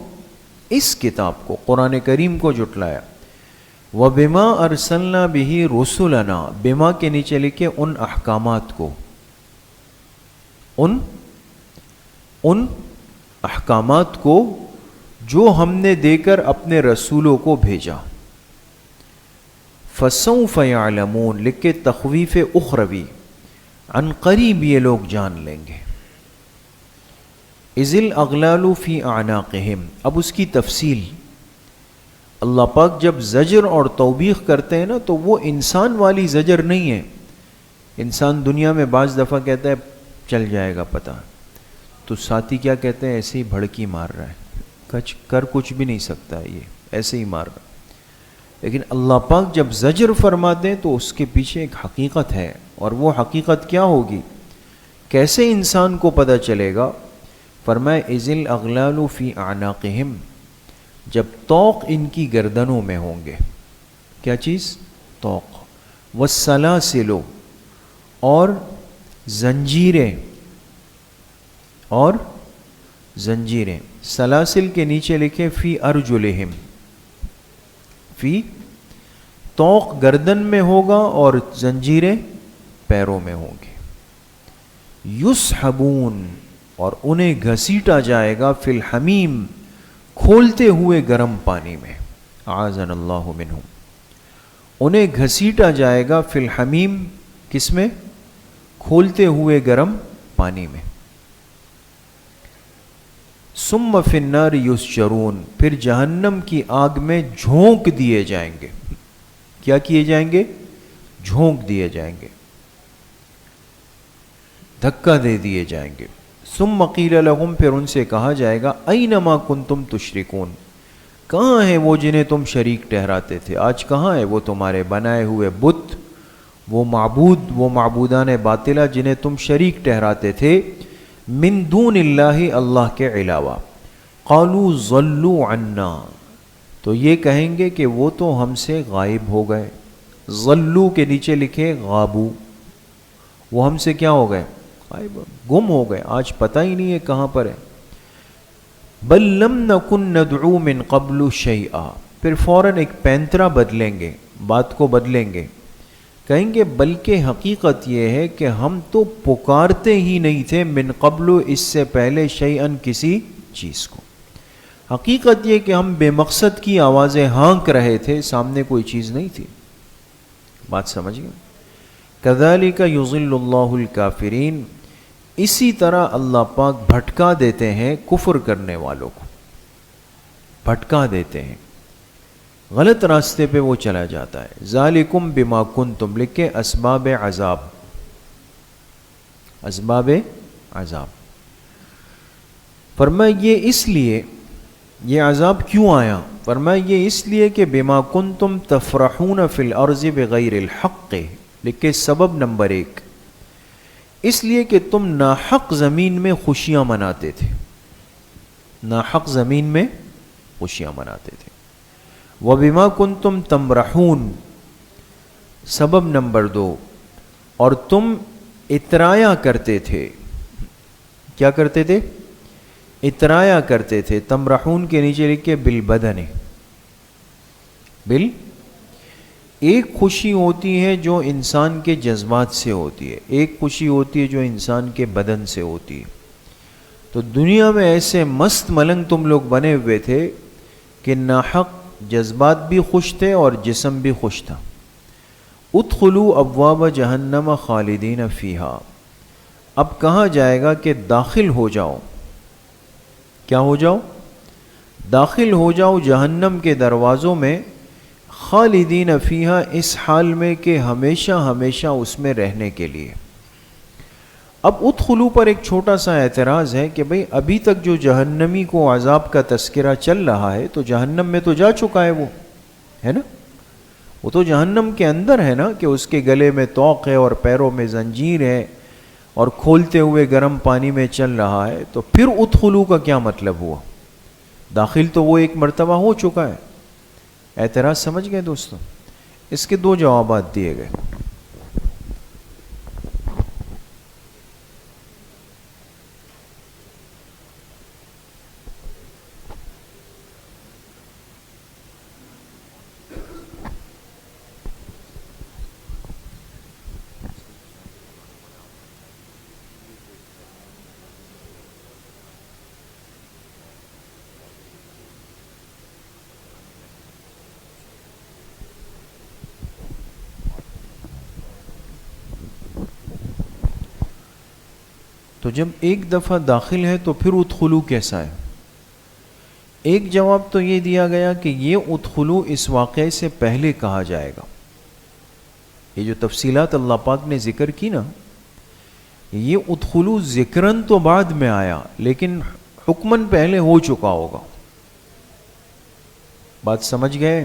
اس کتاب کو، قرآن کریم کو جھٹلایا۔ وبما ارسلنا به رسلنا، بما کے نیچے لکھے ان احکامات کو، ان احکامات کو جو ہم نے دے کر اپنے رسولوں کو بھیجا۔ فسوف یعلمون، لکھے تخویف اخروی، عن قریب یہ لوگ جان لیں گے۔ اذ الاغلال فی اعناقہم، اب اس کی تفصیل۔ اللہ پاک جب زجر اور توبیخ کرتے ہیں نا تو وہ انسان والی زجر نہیں ہے۔ انسان دنیا میں بعض دفعہ کہتا ہے چل جائے گا پتہ، تو ساتھی کیا کہتے ہیں ایسے ہی بھڑکی مار رہا ہے، کر کچھ بھی نہیں سکتا ہے، یہ ایسے ہی مار رہا۔ لیکن اللہ پاک جب زجر فرماتے ہیں تو اس کے پیچھے ایک حقیقت ہے، اور وہ حقیقت کیا ہوگی، کیسے انسان کو پتہ چلے گا؟ فرمائے اذ الاغلال فی اعناقہم، جب طوق ان کی گردنوں میں ہوں گے۔ کیا چیز؟ طوق۔ والسلاسل، اور زنجیریں، اور زنجیریں۔ سلاسل کے نیچے لکھے فی ارجلہم، فی طوق گردن میں ہوگا اور زنجیریں پیروں میں ہوں گے۔ یسحبون، اور انہیں گھسیٹا جائے گا فی الحمیم، کھولتے ہوئے گرم پانی میں۔ اعاذنا اللہ منہم، انہیں گھسیٹا جائے گا فی الحمیم، کس میں؟ کھولتے ہوئے گرم پانی میں۔ ثم فی النار یسجرون، پھر جہنم کی آگ میں جھونک دیے جائیں گے۔ کیا کیے جائیں گے؟ جھونک دیے جائیں گے، دھکا دے دیے جائیں گے۔ ثم قیل لہم، پھر ان سے کہا جائے گا اینما کنتم تشرکون، کہاں ہیں وہ جنہیں تم شریک ٹھہراتے تھے؟ آج کہاں ہے وہ تمہارے بنائے ہوئے بت، وہ معبود، وہ معبودان باطلہ جنہیں تم شریک ٹھہراتے تھے، من دون اللہ، اللہ کے علاوہ۔ قالوا ضلوا عنا، تو یہ کہیں گے کہ وہ تو ہم سے غائب ہو گئے۔ ضلوا کے نیچے لکھے غابو، وہ ہم سے کیا ہو گئے؟ غائب، گم ہو گئے، آج پتہ ہی نہیں ہے کہاں پر ہے۔ بل لم نکن ندعو من قبل شیئا، پھر فوراً ایک پینترا بدلیں گے، بات کو بدلیں گے، کہیں گے بلکہ حقیقت یہ ہے کہ ہم تو پکارتے ہی نہیں تھے من قبل، اس سے پہلے، شیئن کسی چیز کو۔ حقیقت یہ کہ ہم بے مقصد کی آوازیں ہانک رہے تھے، سامنے کوئی چیز نہیں تھی۔ بات سمجھ گئے؟ کذالک یضل اللہ الکافرین، اسی طرح اللہ پاک بھٹکا دیتے ہیں کفر کرنے والوں کو، بھٹکا دیتے ہیں، غلط راستے پہ وہ چلا جاتا ہے۔ ذالکم بما کنتم، لکھے اسباب عذاب، اسباب عذاب۔ فرمایا یہ اس لیے، یہ عذاب کیوں آیا؟ فرمایا یہ اس لیے کہ بما کنتم تفرحون فی الارض بغیر الحق، لکھے سبب نمبر 1، اس لیے کہ تم ناحق زمین میں خوشیاں مناتے تھے، ناحق زمین میں خوشیاں مناتے تھے۔ وَبِمَا كُنْتُمْ تَمْرَحُونَ، سبب نمبر 2، اور تم اترایا کرتے تھے. کیا کرتے تھے؟ اترایا کرتے تھے. تمرحون کے نیچے لکھے بالبدن. ایک خوشی ہوتی ہے جو انسان کے جذبات سے ہوتی ہے, ایک خوشی ہوتی ہے جو انسان کے بدن سے ہوتی ہے. تو دنیا میں ایسے مست ملنگ تم لوگ بنے ہوئے تھے کہ ناحق جذبات بھی خوش تھے اور جسم بھی خوش تھا. ادخلوا ابواب جہنم خالدین فیہا. اب کہا جائے گا کہ داخل ہو جاؤ. کیا ہو جاؤ؟ داخل ہو جاؤ جہنم کے دروازوں میں. خالدین فیہا, اس حال میں کہ ہمیشہ ہمیشہ اس میں رہنے کے لیے. اب ادخلو پر ایک چھوٹا سا اعتراض ہے کہ بھئی ابھی تک جو جہنمی کو عذاب کا تذکرہ چل رہا ہے تو جہنم میں تو جا چکا ہے وہ, ہے نا؟ وہ تو جہنم کے اندر ہے نا, کہ اس کے گلے میں طوق ہے اور پیروں میں زنجیر ہے اور کھولتے ہوئے گرم پانی میں چل رہا ہے. تو پھر ادخلو کا کیا مطلب ہوا؟ داخل تو وہ ایک مرتبہ ہو چکا ہے. اعتراض سمجھ گئے دوستو؟ اس کے دو جوابات دیے گئے. تو جب ایک دفعہ داخل ہے تو پھر ادخلو کیسا ہے؟ ایک جواب تو یہ دیا گیا کہ یہ ادخلو اس واقعے سے پہلے کہا جائے گا. یہ جو تفصیلات اللہ پاک نے ذکر کی نا, یہ ادخلو ذکرن تو بعد میں آیا لیکن حکمن پہلے ہو چکا ہوگا. بات سمجھ گئے؟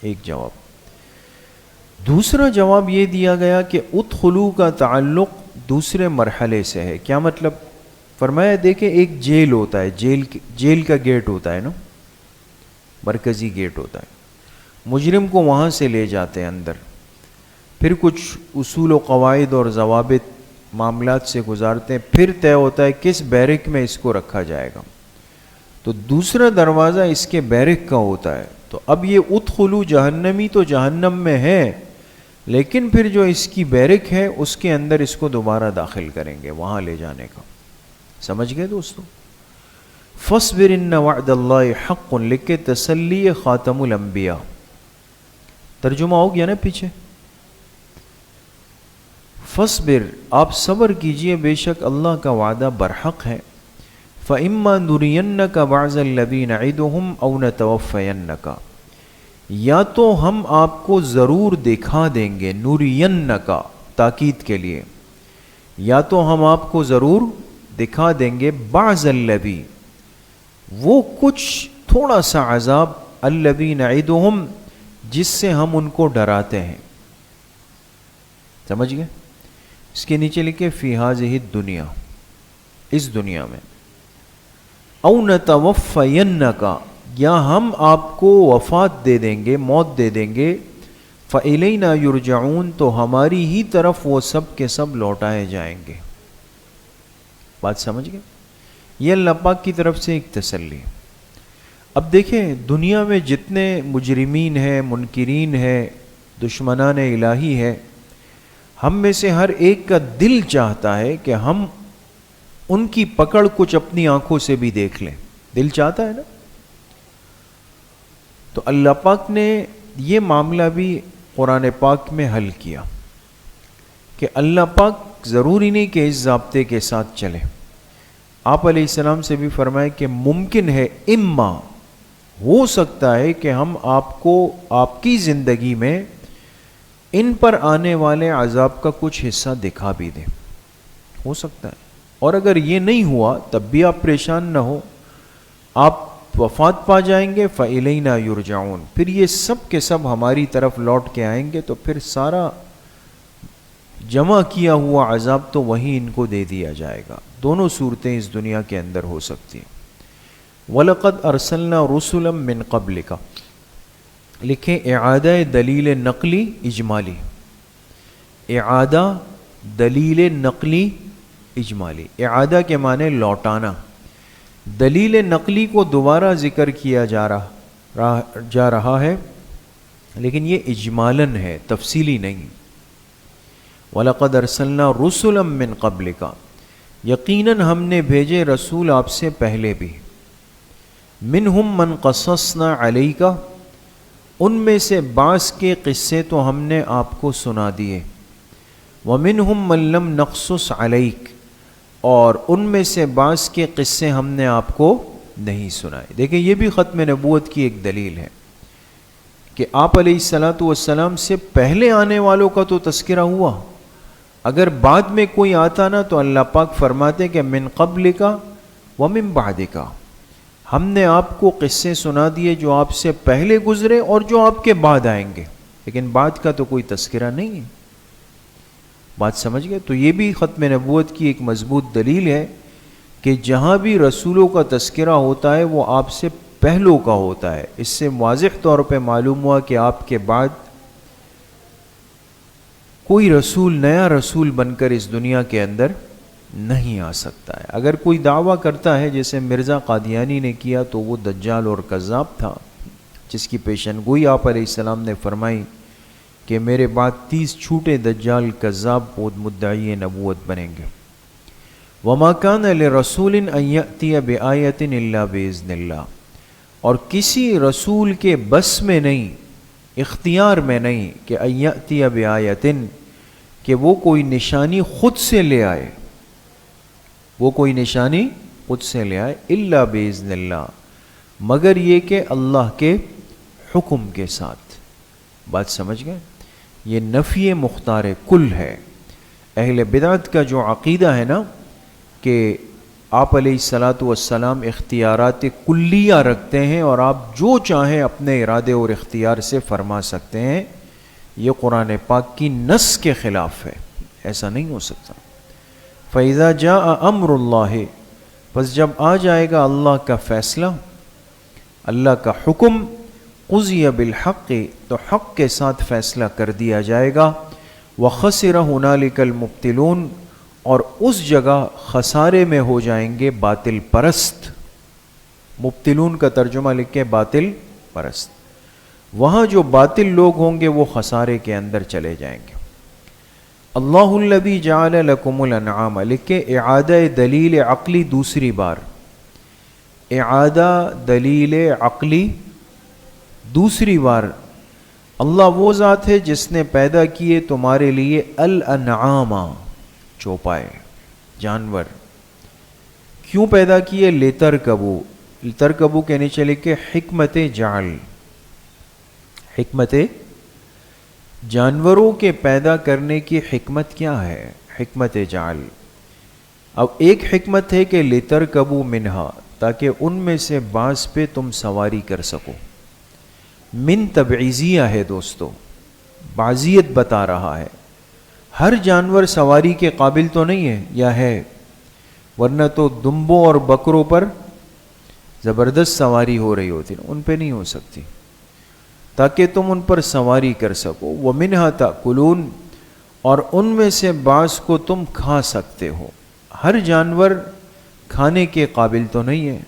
ایک جواب. دوسرا جواب یہ دیا گیا کہ ادخلو کا تعلق دوسرے مرحلے سے ہے. کیا مطلب؟ فرمایا دیکھیں ایک جیل ہوتا ہے, جیل کا گیٹ ہوتا ہے نا, مرکزی گیٹ ہوتا ہے. مجرم کو وہاں سے لے جاتے ہیں اندر, پھر کچھ اصول و قواعد اور ضوابط معاملات سے گزارتے ہیں, پھر طے ہوتا ہے کس بیرک میں اس کو رکھا جائے گا. تو دوسرا دروازہ اس کے بیرک کا ہوتا ہے. تو اب یہ ادخلو جہنمی تو جہنم میں ہے, لیکن پھر جو اس کی بیرک ہے اس کے اندر اس کو دوبارہ داخل کریں گے, وہاں لے جانے کا. سمجھ گئے دوستو؟ فَاصْبِرْ إِنَّ وَعْدَ اللَّهِ حَقٌّ لکھ کے تسلی خاتم الانبیاء. ترجمہ ہو گیا نا پیچھے؟ فَاصْبِرْ, آپ صبر کیجئے, بے شک اللہ کا وعدہ برحق ہے. فَإِمَّا نُرِيَنَّكَ بَعْضَ الَّذِي نَعِدُهُمْ أَوْ نَتَوَفَّيَنَّكَ, یا تو ہم آپ کو ضرور دکھا دیں گے. نُرِيَنَّكَ تاکید کے لیے, یا تو ہم آپ کو ضرور دکھا دیں گے. بعض الذی, وہ کچھ تھوڑا سا عذاب, الذی نعدہم, جس سے ہم ان کو ڈراتے ہیں. سمجھ گئے؟ اس کے نیچے لکھے فی ہذہ الدنیا, اس دنیا میں. او نتوفینک, یا ہم آپ کو وفات دے دیں گے, موت دے دیں گے. فالینا یرجعون, تو ہماری ہی طرف وہ سب کے سب لوٹائے جائیں گے. بات سمجھ گئے؟ یہ اللہ پاک کی طرف سے ایک تسلی. اب دیکھیں دنیا میں جتنے مجرمین ہیں, منکرین ہیں, دشمنان الہی ہے, ہم میں سے ہر ایک کا دل چاہتا ہے کہ ہم ان کی پکڑ کچھ اپنی آنکھوں سے بھی دیکھ لیں. دل چاہتا ہے نا. تو اللہ پاک نے یہ معاملہ بھی قرآن پاک میں حل کیا کہ اللہ پاک ضروری نہیں کہ اس ضابطے کے ساتھ چلے. آپ علیہ السلام سے بھی فرمائے کہ ممکن ہے, اما ہو سکتا ہے کہ ہم آپ کو آپ کی زندگی میں ان پر آنے والے عذاب کا کچھ حصہ دکھا بھی دیں, ہو سکتا ہے. اور اگر یہ نہیں ہوا تب بھی آپ پریشان نہ ہو, آپ وفات پا جائیں گے. فَإِلَيْنَا يُرْجَعُونَ, پھر یہ سب کے سب ہماری طرف لوٹ کے آئیں گے, تو پھر سارا جمع کیا ہوا عذاب تو وہیں ان کو دے دیا جائے گا. دونوں صورتیں اس دنیا کے اندر ہو سکتی ہیں. وَلَقَدْ أَرْسَلْنَا رُسُلًا مِّن قَبْلِكَ, لکھیں اعادہ دلیل نقلی اجمالی. اعادہ دلیل نقلی اجمالی. اعادہ کے معنی لوٹانا. دلیل نقلی کو دوبارہ ذکر کیا جا رہا ہے لیکن یہ اجمالاً ہے، تفصیلی نہیں. وَلَقَدْ أَرْسَلْنَا رُسُلًا مِّن قَبْلِكَ، یقیناً ہم نے بھیجے رسول آپ سے پہلے بھی. مِنْهُمْ مَنْ قَصَّصْنَا عَلَيْكَ، ان میں سے بعض کے قصے تو ہم نے آپ کو سنا دیے. وَمِنْهُمْ مَنْ لَمْ نَقْصُصْ عَلَيْكَ، اور ان میں سے بعض کے قصے ہم نے آپ کو نہیں سنائے. دیکھیں یہ بھی ختم نبوت کی ایک دلیل ہے کہ آپ علیہ الصلاۃ والسلام سے پہلے آنے والوں کا تو تذکرہ ہوا، اگر بعد میں کوئی آتا نا تو اللہ پاک فرماتے کہ من قبل کا ومن بعد کا، ہم نے آپ کو قصے سنا دیے جو آپ سے پہلے گزرے اور جو آپ کے بعد آئیں گے، لیکن بعد کا تو کوئی تذکرہ نہیں ہے. بات سمجھ گئے؟ تو یہ بھی ختم نبوت کی ایک مضبوط دلیل ہے کہ جہاں بھی رسولوں کا تذکرہ ہوتا ہے وہ آپ سے پہلوں کا ہوتا ہے. اس سے واضح طور پہ معلوم ہوا کہ آپ کے بعد کوئی رسول نیا رسول بن کر اس دنیا کے اندر نہیں آ سکتا ہے. اگر کوئی دعویٰ کرتا ہے جیسے مرزا قادیانی نے کیا تو وہ دجال اور کذاب تھا، جس کی پیشن گوئی آپ علیہ السلام نے فرمائی کہ میرے بعد 30 چھوٹے دجال کذاب مدعی نبوت بنیں گے. وَمَا كَانَ لِرَسُولٍ أَن يَأْتِيَ بِآيَةٍ إِلَّا بِإِذْنِ اللَّهِ، اور کسی رسول کے بس میں نہیں، اختیار میں نہیں کہ أَن يَأْتِيَ بِآيَةٍ، کہ وہ کوئی نشانی خود سے لے آئے، وہ کوئی نشانی خود سے لے آئے، إِلَّا بِإِذْنِ اللَّهِ، مگر یہ کہ اللہ کے حکم کے ساتھ. بات سمجھ گئے؟ یہ نفی مختار کل ہے. اہل بدعت کا جو عقیدہ ہے نا کہ آپ علیہ الصلاۃ والسلام اختیارات کلیہ رکھتے ہیں اور آپ جو چاہیں اپنے ارادے اور اختیار سے فرما سکتے ہیں، یہ قرآن پاک کی نص کے خلاف ہے. ایسا نہیں ہو سکتا. فَإِذَا جَاءَ أَمْرُ اللَّهِ، پس جب آ جائے گا اللہ کا فیصلہ، اللہ کا حکم، قُضِيَ بِالْحَقِّ، تو حق کے ساتھ فیصلہ کر دیا جائے گا. وَخَسِرَ هُنَالِكَ الْمُبْطِلُونَ، اور اس جگہ خسارے میں ہو جائیں گے باطل پرست. مبتلون کا ترجمہ لکھیں باطل پرست. وہاں جو باطل لوگ ہوں گے وہ خسارے کے اندر چلے جائیں گے. اللہ الذی جعل لکم الانعام، لکھیں اعادہ دلیل عقلی دوسری بار. اعادہ دلیل عقلی دوسری بار. اللہ وہ ذات ہے جس نے پیدا کیے تمہارے لیے الانعام، چوپائے، جانور. کیوں پیدا کیے؟ لترکبو کہنے چلے کہ حکمت جعل، حکمت جانوروں کے پیدا کرنے کی حکمت کیا ہے؟ حکمت جعل. اب ایک حکمت ہے کہ لترکبو منہا، تاکہ ان میں سے بعض پہ تم سواری کر سکو. من تبعیضیہ ہے دوستو، بعضیت بتا رہا ہے. ہر جانور سواری کے قابل تو نہیں ہے، یا ہے؟ ورنہ تو دمبوں اور بکروں پر زبردست سواری ہو رہی ہوتی، ان پہ نہیں ہو سکتی، تاکہ تم ان پر سواری کر سکو. وَمِنْهَا تَأْكُلُونَ، اور ان میں سے بعض کو تم کھا سکتے ہو. ہر جانور کھانے کے قابل تو نہیں ہے،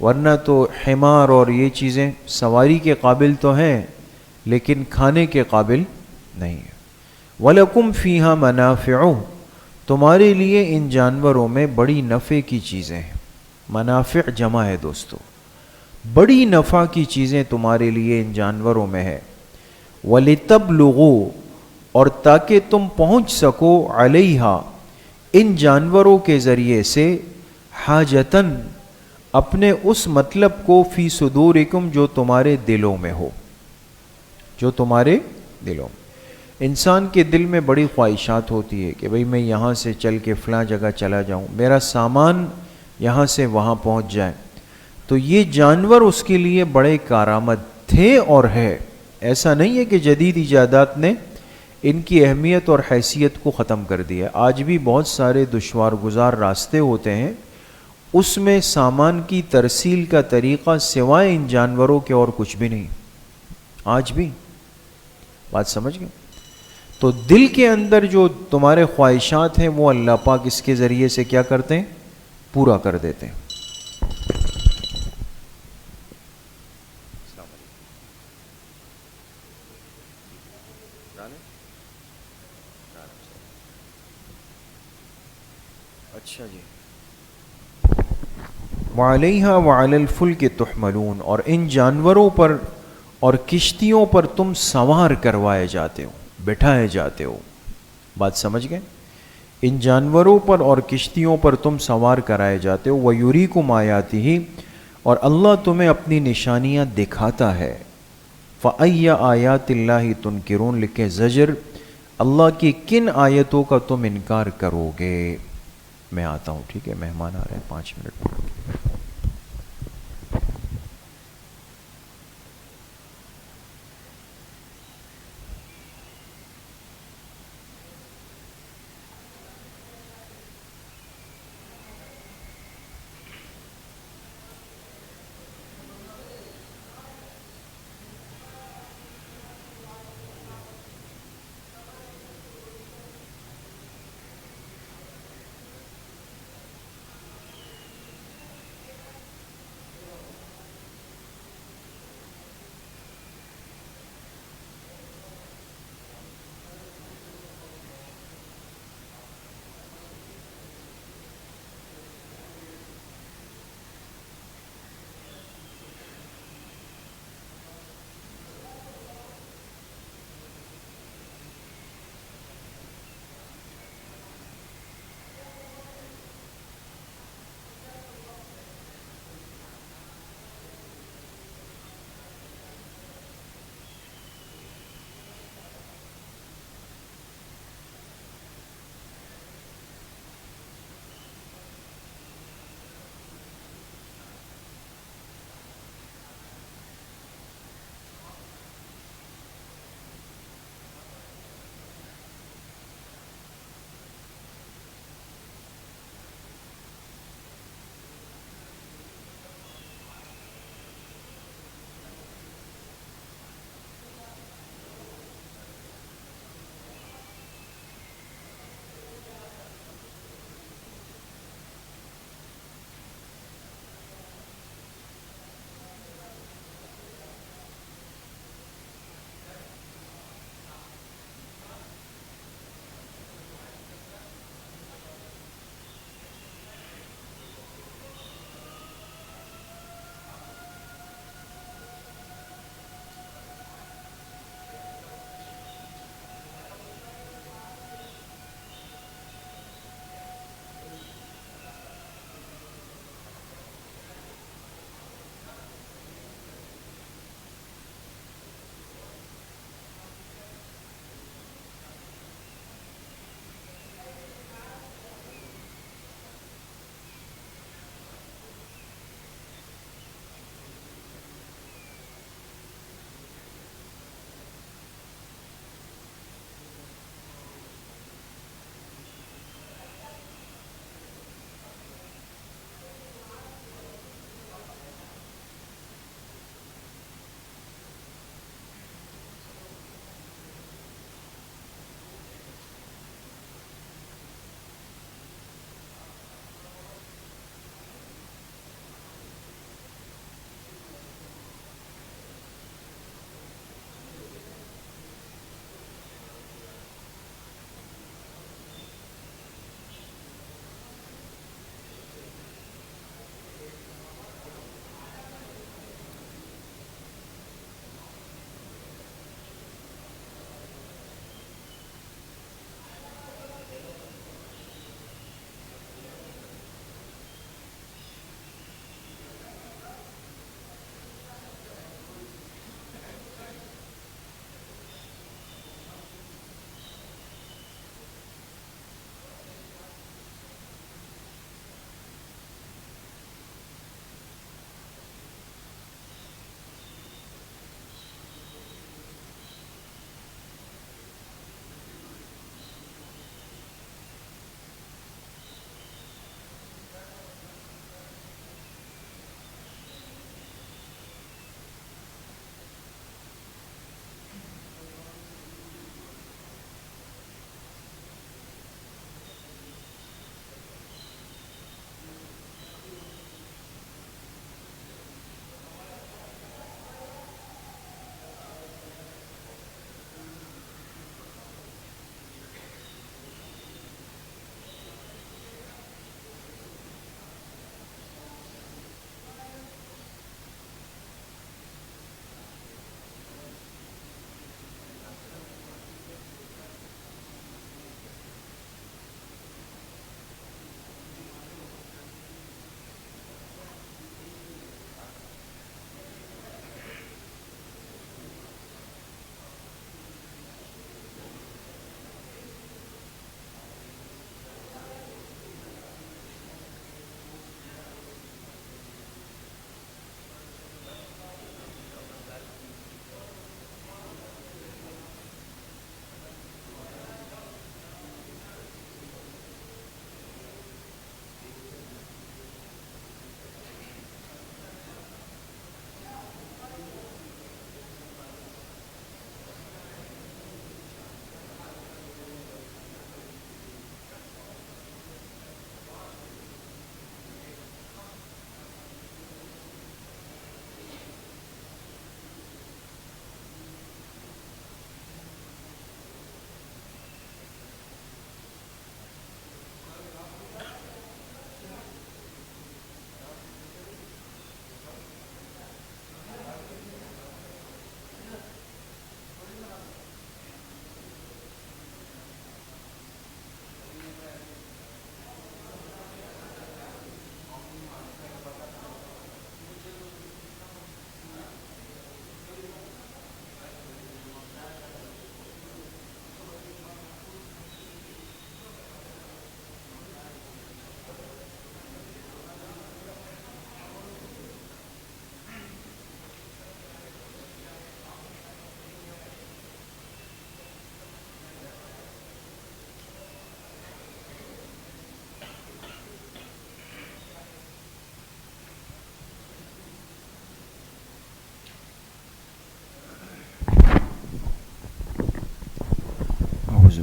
ورنہ تو حمار اور یہ چیزیں سواری کے قابل تو ہیں لیکن کھانے کے قابل نہیں ہے. وَلَكُمْ فِيهَا مَنَافِعُ، تمہارے لیے ان جانوروں میں بڑی نفع کی چیزیں ہیں. منافع جمع ہے دوستو، بڑی نفع کی چیزیں تمہارے لیے ان جانوروں میں ہے. وَلِتَبْلُغُوا، اور تاکہ تم پہنچ سکو، علیہا، ان جانوروں کے ذریعے سے، حاجتاً، اپنے اس مطلب کو، فی صدورکم، جو تمہارے دلوں میں ہو، جو تمہارے دلوں میں. انسان کے دل میں بڑی خواہشات ہوتی ہے کہ بھئی میں یہاں سے چل کے فلاں جگہ چلا جاؤں، میرا سامان یہاں سے وہاں پہنچ جائے. تو یہ جانور اس کے لیے بڑے کارآمد تھے اور ہے. ایسا نہیں ہے کہ جدید ایجادات نے ان کی اہمیت اور حیثیت کو ختم کر دیا. آج بھی بہت سارے دشوار گزار راستے ہوتے ہیں، اس میں سامان کی ترسیل کا طریقہ سوائے ان جانوروں کے اور کچھ بھی نہیں، آج بھی. بات سمجھ گئے؟ تو دل کے اندر جو تمہارے خواہشات ہیں وہ اللہ پاک اس کے ذریعے سے کیا کرتے ہیں؟ پورا کر دیتے ہیں. اچھا جی. وَعَلَيْهَا وَعَلَى الْفُلْكِ تُحْمَلُونَ، اور ان جانوروں پر اور کشتیوں پر تم سوار کروائے جاتے ہو، بٹھائے جاتے ہو. بات سمجھ گئے؟ ان جانوروں پر اور کشتیوں پر تم سوار کرائے جاتے ہو. وَيُرِيكُمْ آيَاتِهِ، اور اللہ تمہیں اپنی نشانیاں دکھاتا ہے. فَأَيَّ آيَاتِ اللَّهِ تُنْكِرُونَ، لکھے زجر، اللہ کی کن آیتوں کا تم انکار کرو گے؟ میں آتا ہوں، ٹھیک ہے، مہمان آ رہے ہیں، 5 منٹ.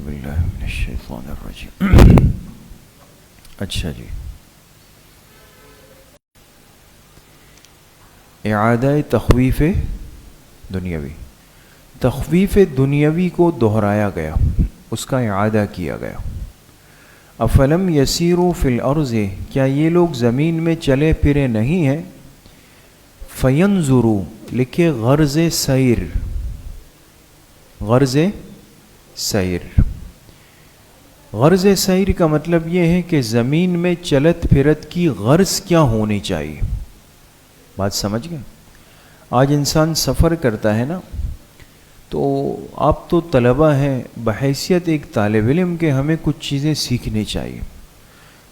باللہ من الشیطان الرجیم. اچھا جی، اعادہ تخویف دنیاوی. تخویف دنیاوی کو دہرایا گیا، اس کا اعادہ کیا گیا. افلم یسیروا فی الارض، کیا یہ لوگ زمین میں چلے پھرے نہیں ہیں؟ فینظروا، لکھے غرض سیر، غرض سیر. غرض سیر کا مطلب یہ ہے کہ زمین میں چلت پھرت کی غرض کیا ہونی چاہیے. بات سمجھ گئے؟ آج انسان سفر کرتا ہے نا، تو آپ تو طلبہ ہیں، بحیثیت ایک طالب علم کے ہمیں کچھ چیزیں سیکھنی چاہیے،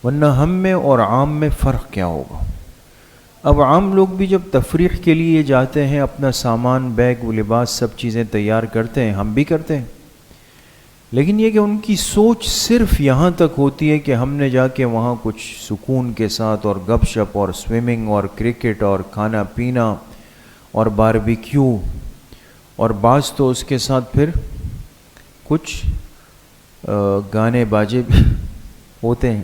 ورنہ ہم میں اور عام میں فرق کیا ہوگا. اب عام لوگ بھی جب تفریح کے لیے جاتے ہیں، اپنا سامان، بیگ و لباس سب چیزیں تیار کرتے ہیں، ہم بھی کرتے ہیں، لیکن یہ کہ ان کی سوچ صرف یہاں تک ہوتی ہے کہ ہم نے جا کے وہاں کچھ سکون کے ساتھ اور گپ شپ اور سوئمنگ اور کرکٹ اور کھانا پینا اور باربیکیو، اور بعض تو اس کے ساتھ پھر کچھ گانے باجے بھی ہوتے ہیں.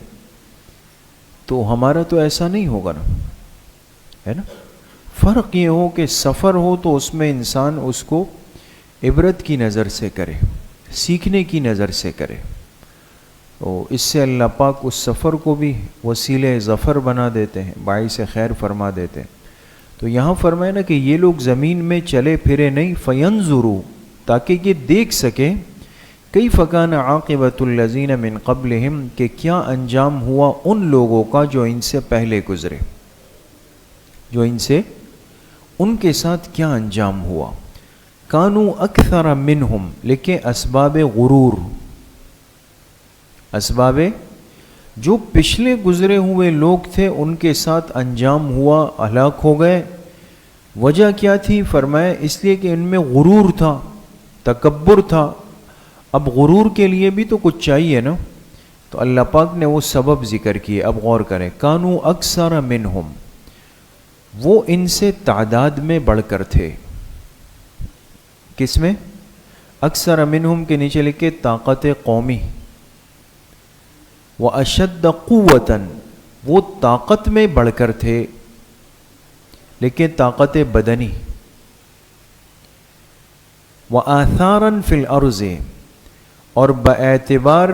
تو ہمارا تو ایسا نہیں ہوگا نا، ہے نا. فرق یہ ہو کہ سفر ہو تو اس میں انسان اس کو عبرت کی نظر سے کرے، سیکھنے کی نظر سے کرے، تو اس سے اللہ پاک اس سفر کو بھی وسیلہ ظفر بنا دیتے ہیں، باعث خیر فرما دیتے ہیں. تو یہاں فرمائے نا کہ یہ لوگ زمین میں چلے پھرے نہیں، فینظروا، تاکہ یہ دیکھ سکیں کیف کان عاقبۃ الذین من قبلہم، کہ کیا انجام ہوا ان لوگوں کا جو ان سے پہلے گزرے، جو ان سے، ان کے ساتھ کیا انجام ہوا. کانوا اکثر منہم، لکھے اسباب غرور، اسباب جو پچھلے گزرے ہوئے لوگ تھے ان کے ساتھ انجام ہوا، ہلاک ہو گئے. وجہ کیا تھی؟ فرمایا اس لیے کہ ان میں غرور تھا، تکبر تھا. اب غرور کے لیے بھی تو کچھ چاہیے نا، تو اللہ پاک نے وہ سبب ذکر کیے. اب غور کریں، کانوا اکثر منہم، وہ ان سے تعداد میں بڑھ کر تھے. کس میں؟ اکثر منہم کے نیچے لکھے طاقت قومی. وَأَشَدَّ قُوَّةً، وہ طاقت میں بڑھ کر تھے، لیکن طاقت بدنی. وَآثَارًا فِي الْأَرْضِ، اور باعتبار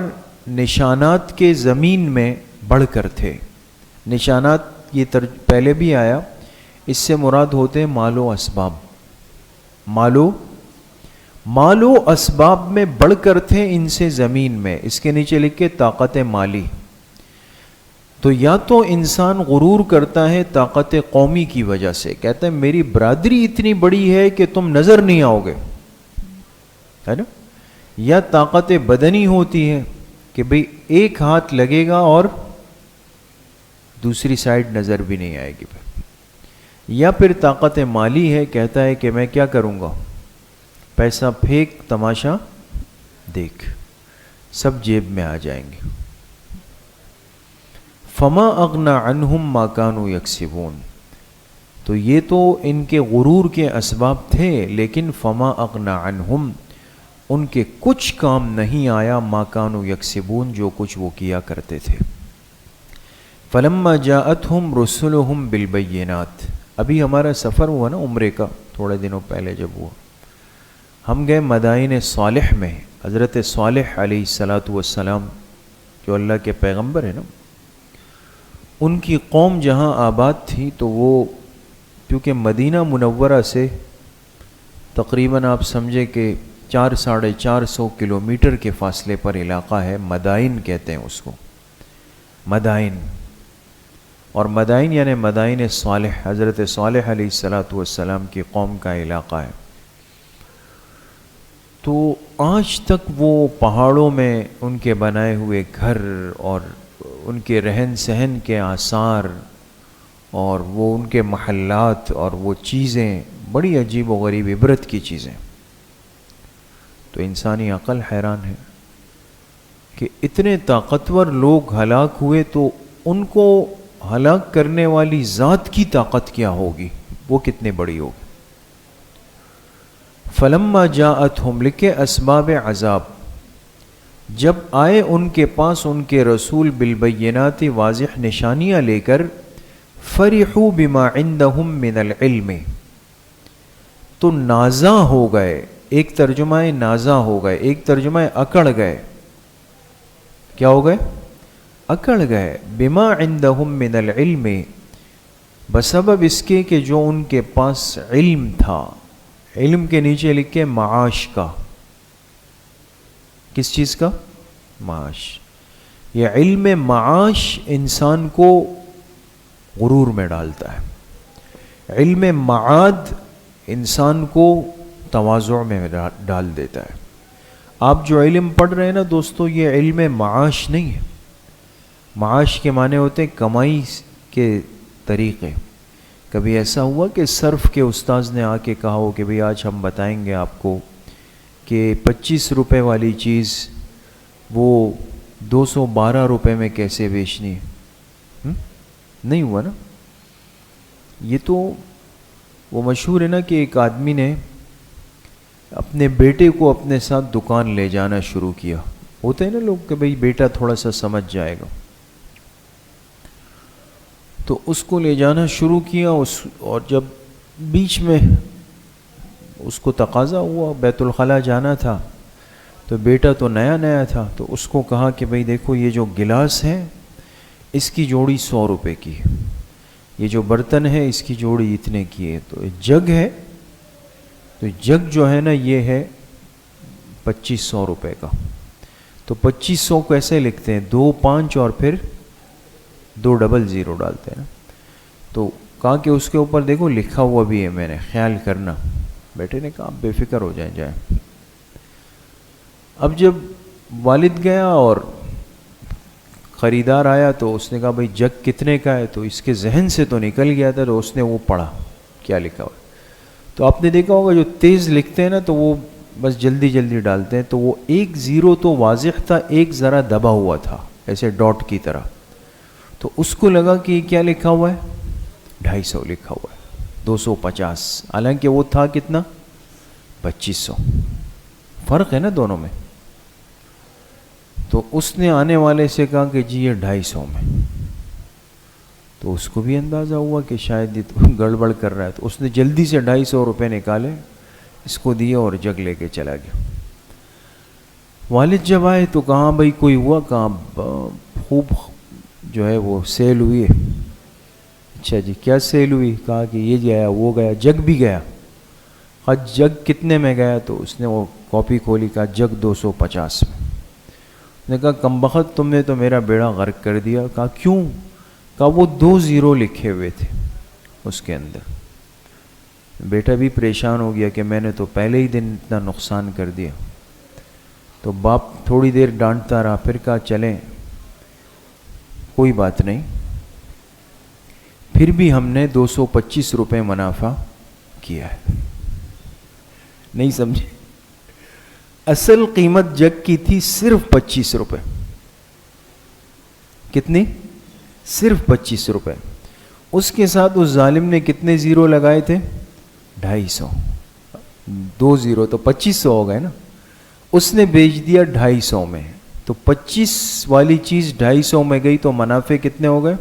نشانات کے زمین میں بڑھ کر تھے. نشانات یہ پہلے بھی آیا، اس سے مراد ہوتے ہیں مال و اسباب. مال و اسباب میں بڑھ کر تھے ان سے زمین میں. اس کے نیچے لکھے طاقت مالی. تو یا تو انسان غرور کرتا ہے طاقت قومی کی وجہ سے، کہتا ہے میری برادری اتنی بڑی ہے کہ تم نظر نہیں آؤ گے، ہے نا. یا طاقت بدنی ہوتی ہے کہ بھئی ایک ہاتھ لگے گا اور دوسری سائڈ نظر بھی نہیں آئے گی. یا پھر طاقت مالی ہے، کہتا ہے کہ میں کیا کروں گا، پیسہ پھینک تماشا دیکھ، سب جیب میں آ جائیں گے. فما اغنى عنہم ما كانوا یکسبون، تو یہ تو ان کے غرور کے اسباب تھے، لیکن فما اغنى عنہم، ان کے کچھ کام نہیں آیا، ما كانوا یکسبون، جو کچھ وہ کیا کرتے تھے. فلما جاءتهم رسلهم بالبینات، ابھی ہمارا سفر ہوا نا عمرے کا، تھوڑے دنوں پہلے جب ہوا، ہم گئے مدائن صالح میں. حضرت صالح علیہ السلام جو اللہ کے پیغمبر ہیں نا، ان کی قوم جہاں آباد تھی، تو وہ کیونکہ مدینہ منورہ سے تقریباً آپ سمجھے کہ 400-450 کلومیٹر کے فاصلے پر علاقہ ہے. مدائن کہتے ہیں اس کو، مدائن. اور مدائن یعنی مدائن صالح، حضرت صالح علیہ السلام کی قوم کا علاقہ ہے. تو آج تک وہ پہاڑوں میں ان کے بنائے ہوئے گھر اور ان کے رہن سہن کے آثار اور وہ ان کے محلات اور وہ چیزیں بڑی عجیب و غریب عبرت کی چیزیں. تو انسانی عقل حیران ہے کہ اتنے طاقتور لوگ ہلاک ہوئے، تو ان کو ہلاک کرنے والی ذات کی طاقت کیا ہوگی، وہ کتنے بڑی ہوگی. فلما جاءتهم، لکھے اسباب عذاب. جب آئے ان کے پاس ان کے رسول بالبینات واضح نشانیاں لے کر، فرحوا بما عندهم من العلم، تو نازاں ہو گئے، ایک ترجمہ ہے نازاں ہو گئے، ایک ترجمہ ہے اکڑ گئے. کیا ہو گئے؟ اکڑ گئے. بما عندهم من العلم، بسبب اس کے کہ جو ان کے پاس علم تھا. علم کے نیچے لکھے معاش کا. کس چیز کا؟ معاش. یہ علم معاش انسان کو غرور میں ڈالتا ہے. علم معاد انسان کو تواضع میں ڈال دیتا ہے. آپ جو علم پڑھ رہے ہیں نا دوستو، یہ علم معاش نہیں ہے. معاش کے معنی ہوتے ہیں کمائی کے طریقے. کبھی ایسا ہوا کہ صرف کے استاذ نے آ کے کہا ہو کہ بھئی آج ہم بتائیں گے آپ کو کہ 25 روپے والی چیز وہ 212 روپے میں کیسے بیچنی ہے؟ نہیں ہوا نا. یہ تو وہ مشہور ہے نا کہ ایک آدمی نے اپنے بیٹے کو اپنے ساتھ دکان لے جانا شروع کیا. ہوتے ہیں نا لوگ کہ بھئی بیٹا تھوڑا سا سمجھ جائے گا، تو اس کو لے جانا شروع کیا. اور جب بیچ میں اس کو تقاضا ہوا، بیت الخلاء جانا تھا، تو بیٹا تو نیا نیا تھا، تو اس کو کہا کہ بھئی دیکھو یہ جو گلاس ہے اس کی جوڑی 100 روپے کی ہے، یہ جو برتن ہے اس کی جوڑی اتنے کی ہے، تو جگ ہے، تو جگ جو ہے نا یہ ہے 2500 روپے کا. تو 2500 کیسے لکھتے ہیں؟ 2 5 اور پھر 2 0 ڈالتے ہیں نا. تو کہا کہ اس کے اوپر دیکھو لکھا ہوا بھی ہے، میں نے خیال کرنا. بیٹے نے کہا بے فکر ہو جائیں. اب جب والد گیا اور خریدار آیا تو اس نے کہا بھئی جگ کتنے کا ہے؟ تو اس کے ذہن سے تو نکل گیا تھا، تو اس نے وہ پڑھا کیا لکھا ہوا. تو آپ نے دیکھا ہوگا جو تیز لکھتے ہیں نا تو وہ بس جلدی جلدی ڈالتے ہیں. تو وہ 1 0 تو واضح تھا، ایک ذرا دبا ہوا تھا ایسے ڈاٹ کی طرح. تو اس کو لگا کہ کیا لکھا ہوا ہے؟ 250 لکھا ہوا ہے، 250. حالانکہ وہ تھا کتنا؟ 2500. فرق ہے نا دونوں میں. تو اس نے آنے والے سے کہا کہ جی یہ 250 میں. تو اس کو بھی اندازہ ہوا کہ شاید یہ تو گڑبڑ کر رہا ہے. تو اس نے جلدی سے 250 روپے نکالے، اس کو دیے اور جگ لے کے چلا گیا. والد جب آئے تو کہاں بھئی کوئی ہوا؟ کہاں خوب جو ہے وہ سیل ہوئی ہے. اچھا جی کیا سیل ہوئی؟ کہا کہ یہ گیا وہ گیا، جگ بھی گیا. جگ کتنے میں گیا؟ تو اس نے وہ کاپی کھولی، کہا جگ 250 میں. اس نے کہا کمبخت تم نے تو میرا بیڑا غرق کر دیا. کہا کیوں؟ کہا وہ 2 0 لکھے ہوئے تھے اس کے اندر. بیٹا بھی پریشان ہو گیا کہ میں نے تو پہلے ہی دن اتنا نقصان کر دیا. تو باپ تھوڑی دیر ڈانٹتا رہا، پھر کہا چلیں کوئی بات نہیں. پھر بھی ہم نے 225 روپے منافع کیا ہے. نہیں سمجھے؟ اصل قیمت جگ کی تھی صرف 25 روپے. کتنی؟ صرف 25 روپے. اس کے ساتھ اس ظالم نے کتنے 0 لگائے تھے؟ 250. 2 0 تو 2500 ہو گئے نا. اس نے بیچ دیا 250 میں. تو 25 والی چیز 250 میں گئی تو منافع کتنے ہو گئے؟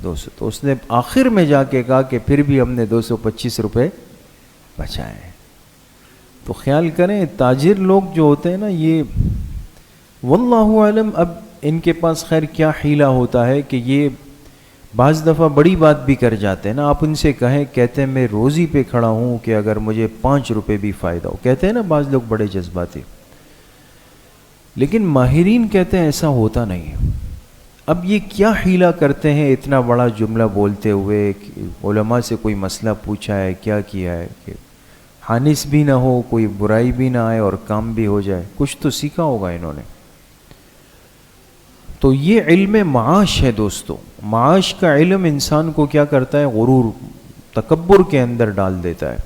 200. تو اس نے آخر میں جا کے کہا کہ پھر بھی ہم نے 225 روپے بچائے. تو خیال کریں تاجر لوگ جو ہوتے ہیں نا، یہ واللہ عالم اب ان کے پاس خیر کیا حیلہ ہوتا ہے کہ یہ بعض دفعہ بڑی بات بھی کر جاتے ہیں نا. آپ ان سے کہیں، کہتے ہیں میں روزی پہ کھڑا ہوں کہ اگر مجھے 5 روپے بھی فائدہ ہو. کہتے ہیں نا بعض لوگ بڑے جذباتی، لیکن ماہرین کہتے ہیں ایسا ہوتا نہیں ہے. اب یہ کیا حیلہ کرتے ہیں اتنا بڑا جملہ بولتے ہوئے کہ علماء سے کوئی مسئلہ پوچھا ہے، کیا کیا ہے کہ حانس بھی نہ ہو، کوئی برائی بھی نہ آئے اور کام بھی ہو جائے. کچھ تو سیکھا ہوگا انہوں نے. تو یہ علم معاش ہے دوستو. معاش کا علم انسان کو کیا کرتا ہے؟ غرور، تکبر کے اندر ڈال دیتا ہے.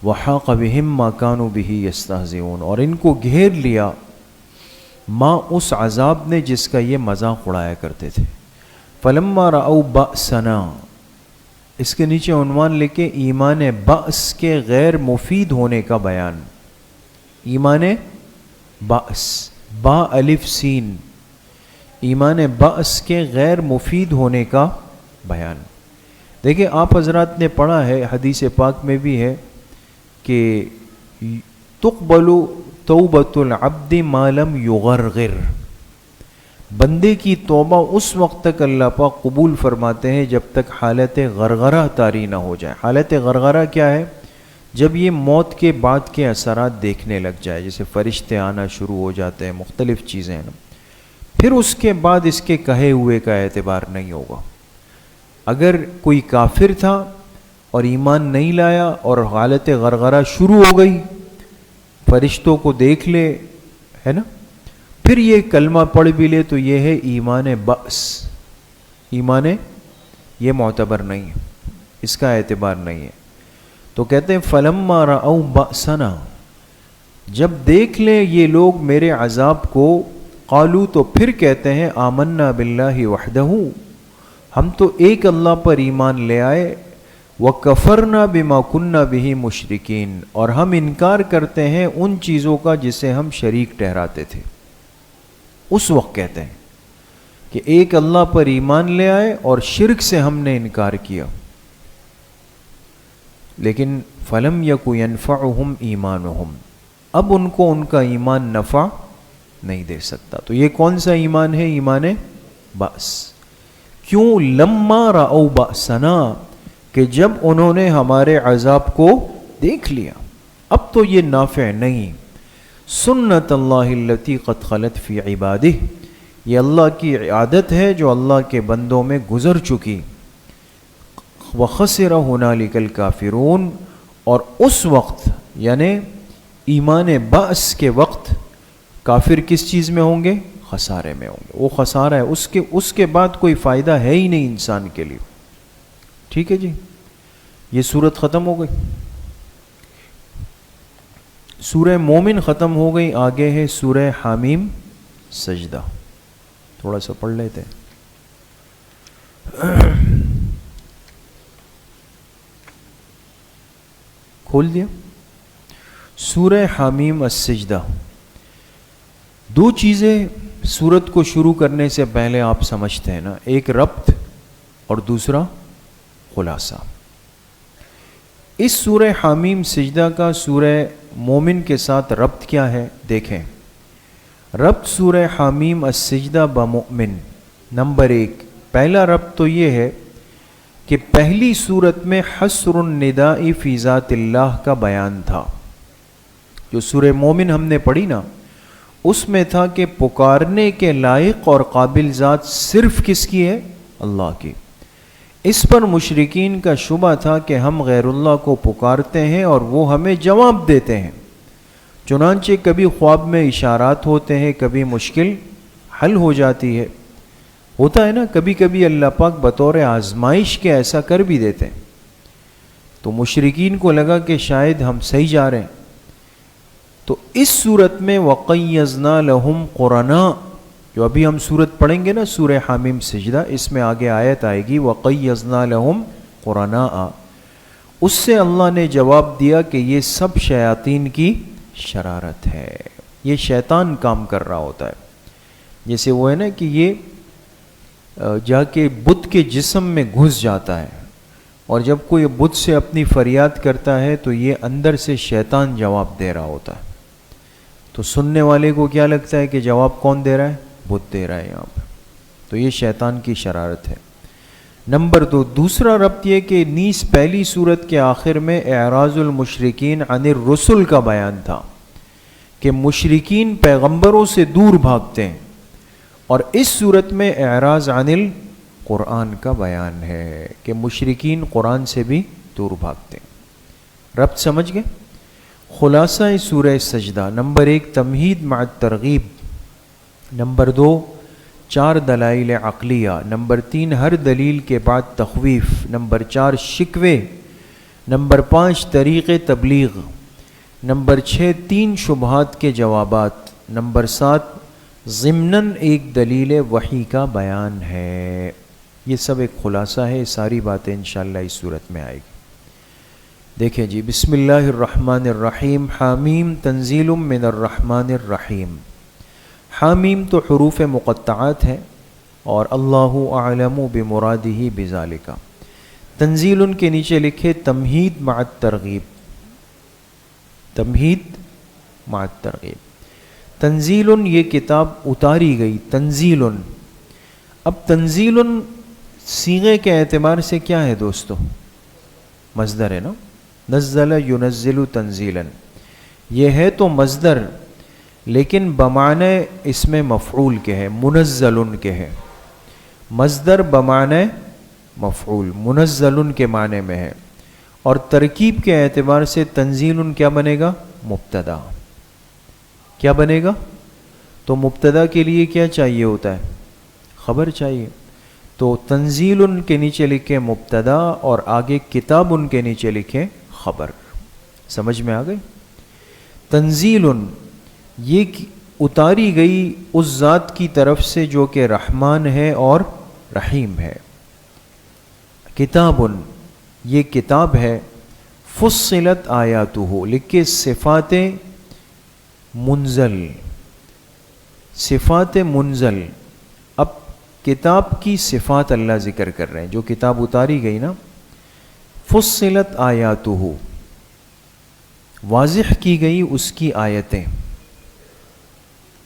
وحاق بہم ما کانوا بہ یستہزئون، اور ان کو گھیر لیا ماں اس عذاب نے جس کا یہ مذاق اڑایا کرتے تھے. فلما رأوا بأسنا، اس کے نیچے عنوان لکھے ایمان بأس کے غیر مفید ہونے کا بیان. ایمان بأس، با الف سین، ایمان بعث کے غیر مفید ہونے کا بیان۔ دیکھیں آپ حضرات نے پڑھا ہے، حدیث پاک میں بھی ہے کہ تقبل توبۃ العبد ما لم یغرغر، بندے کی توبہ اس وقت تک اللہ پاک قبول فرماتے ہیں جب تک حالت غرغرہ طاری نہ ہو جائے۔ حالت غرغرہ کیا ہے؟ جب یہ موت کے بعد کے اثرات دیکھنے لگ جائے، جیسے فرشتے آنا شروع ہو جاتے ہیں، مختلف چیزیں ہیں نا، پھر اس کے بعد اس کے کہے ہوئے کا اعتبار نہیں ہوگا۔ اگر کوئی کافر تھا اور ایمان نہیں لایا اور حالت غرغرہ شروع ہو گئی، فرشتوں کو دیکھ لے، ہے نا، پھر یہ کلمہ پڑھ بھی لے، تو یہ ہے ایمان بعث، ایمان یہ معتبر نہیں ہے، اس کا اعتبار نہیں ہے۔ تو کہتے ہیں فلما رأوا بأسنا، جب دیکھ لیں یہ لوگ میرے عذاب کو، قالو تو پھر کہتے ہیں آمنا باللہ وحدہ، ہم تو ایک اللہ پر ایمان لے آئے، وَكَفَرْنَا بِمَا كُنَّا بِهِ مُشْرِكِينَ، اور ہم انکار کرتے ہیں ان چیزوں کا جسے ہم شریک ٹھہراتے تھے۔ اس وقت کہتے ہیں کہ ایک اللہ پر ایمان لے آئے اور شرک سے ہم نے انکار کیا، لیکن فَلَمْ يَكُ يَنْفَعُهُمْ ایمانُهُمْ، اب ان کو ان کا ایمان نفع نہیں دے سکتا۔ تو یہ کون سا ایمان ہے؟ ایمان بعث۔ کیوں؟ لما رأوا بأسنا، کہ جب انہوں نے ہمارے عذاب کو دیکھ لیا، اب تو یہ نافع نہیں۔ سنت اللہ التی قد خلت فی عبادہ، یہ اللہ کی عادت ہے جو اللہ کے بندوں میں گزر چکی۔ وخسر ہنالک الکافرون، اور اس وقت یعنی ایمان بعث کے وقت کافر کس چیز میں ہوں گے؟ خسارے میں ہوں گے۔ وہ خسارہ ہے، اس کے بعد کوئی فائدہ ہے ہی نہیں انسان کے لیے۔ ٹھیک ہے جی، یہ سورت ختم ہو گئی، سورہ مومن ختم ہو گئی۔ آگے ہے سورہ حامیم سجدہ، تھوڑا سا پڑھ لیتے ہیں۔ کھول دیا سورہ حامیم السجدہ۔ دو چیزیں سورت کو شروع کرنے سے پہلے آپ سمجھتے ہیں نا، ایک ربط اور دوسرا خلاصہ۔ اس سورہ حامیم سجدہ کا سورہ مومن کے ساتھ ربط کیا ہے؟ دیکھیں، ربط سورہ حامیم السجدہ بمؤمن، نمبر 1، پہلا ربط تو یہ ہے کہ پہلی سورت میں حصر النداء فی ذات اللہ کا بیان تھا۔ جو سورہ مومن ہم نے پڑھی نا، اس میں تھا کہ پکارنے کے لائق اور قابل ذات صرف کس کی ہے؟ اللہ کی۔ اس پر مشرکین کا شبہ تھا کہ ہم غیر اللہ کو پکارتے ہیں اور وہ ہمیں جواب دیتے ہیں، چنانچہ کبھی خواب میں اشارات ہوتے ہیں، کبھی مشکل حل ہو جاتی ہے۔ ہوتا ہے نا، کبھی کبھی اللہ پاک بطور آزمائش کے ایسا کر بھی دیتے ہیں۔ تو مشرکین کو لگا کہ شاید ہم صحیح جا رہے ہیں، تو اس صورت میں وَقَيَّزْنَا لَهُمْ قُرَنَاءَ، جو ابھی ہم صورت پڑھیں گے نا سورہ حامیم سجدہ، اس میں آگے آیت آئے گی وَقَيَّزْنَا لَهُمْ قُرَنَاءَ، اس سے اللہ نے جواب دیا کہ یہ سب شیاطین کی شرارت ہے، یہ شیطان کام کر رہا ہوتا ہے۔ جیسے وہ ہے نا کہ یہ جا کے بت کے جسم میں گھس جاتا ہے، اور جب کوئی بت سے اپنی فریاد کرتا ہے تو یہ اندر سے شیطان جواب دے رہا ہوتا ہے۔ تو سننے والے کو کیا لگتا ہے کہ جواب کون دے رہا ہے؟ بت دے رہا ہے یہاں پہ۔ تو یہ شیطان کی شرارت ہے۔ نمبر 2، دوسرا ربط یہ کہ نیز پہلی سورت کے آخر میں اعراض المشرکین عن الرسل کا بیان تھا کہ مشرکین پیغمبروں سے دور بھاگتے ہیں، اور اس صورت میں اعراض عن القرآن کا بیان ہے کہ مشرکین قرآن سے بھی دور بھاگتے ہیں۔ ربط سمجھ گئے؟ خلاصہ سورہ سجدہ، نمبر 1 تمہید مع الترغیب، نمبر 2 4 دلائل عقلیہ، نمبر 3 ہر دلیل کے بعد تخویف، نمبر 4 شکوے، نمبر 5 طریق تبلیغ، نمبر 6 3 شبہات کے جوابات، نمبر 7 ضمناً ایک دلیل وحی کا بیان ہے۔ یہ سب ایک خلاصہ ہے، ساری باتیں انشاءاللہ اس صورت میں آئے گی۔ دیکھیں جی، بسم اللہ الرحمن الرحیم، حامیم تنزیل من الرحمن الرحیم۔ حامیم تو حروف مقطعات ہیں، اور اللہ اعلم بمرادہ بذالک۔ تنزیل کے نیچے لکھے تمہید مع الترغیب، تمہید مع الترغیب۔ تنزیل یہ کتاب اتاری گئی، تنزیل۔ اب تنزیل صیغے کے اعتبار سے کیا ہے دوستو؟ مصدر ہے نا، نزل ینزل تنزیلا، یہ ہے تو مصدر، لیکن بمعنی اس میں مفعول کے ہے، منزل کے ہے۔ مصدر بمعنی مفعول، منزل کے معنی میں ہے، اور ترکیب کے اعتبار سے تنزیل کیا بنے گا؟ مبتدا۔ کیا بنے گا؟ تو مبتدا کے لیے کیا چاہیے ہوتا ہے؟ خبر چاہیے، تو تنزیل کے نیچے لکھے مبتدا اور آگے کتاب ان کے نیچے لکھے خبر۔ سمجھ میں آ گئی؟ تنزیل یہ اتاری گئی اس ذات کی طرف سے جو کہ رحمان ہے اور رحیم ہے۔ کتاب یہ کتاب ہے، فصلت آیاتہ لکھے صفات منزل، صفات منزل۔ اب کتاب کی صفات اللہ ذکر کر رہے ہیں، جو کتاب اتاری گئی نا، فصلت آیاتہ واضح کی گئی اس کی آیتیں،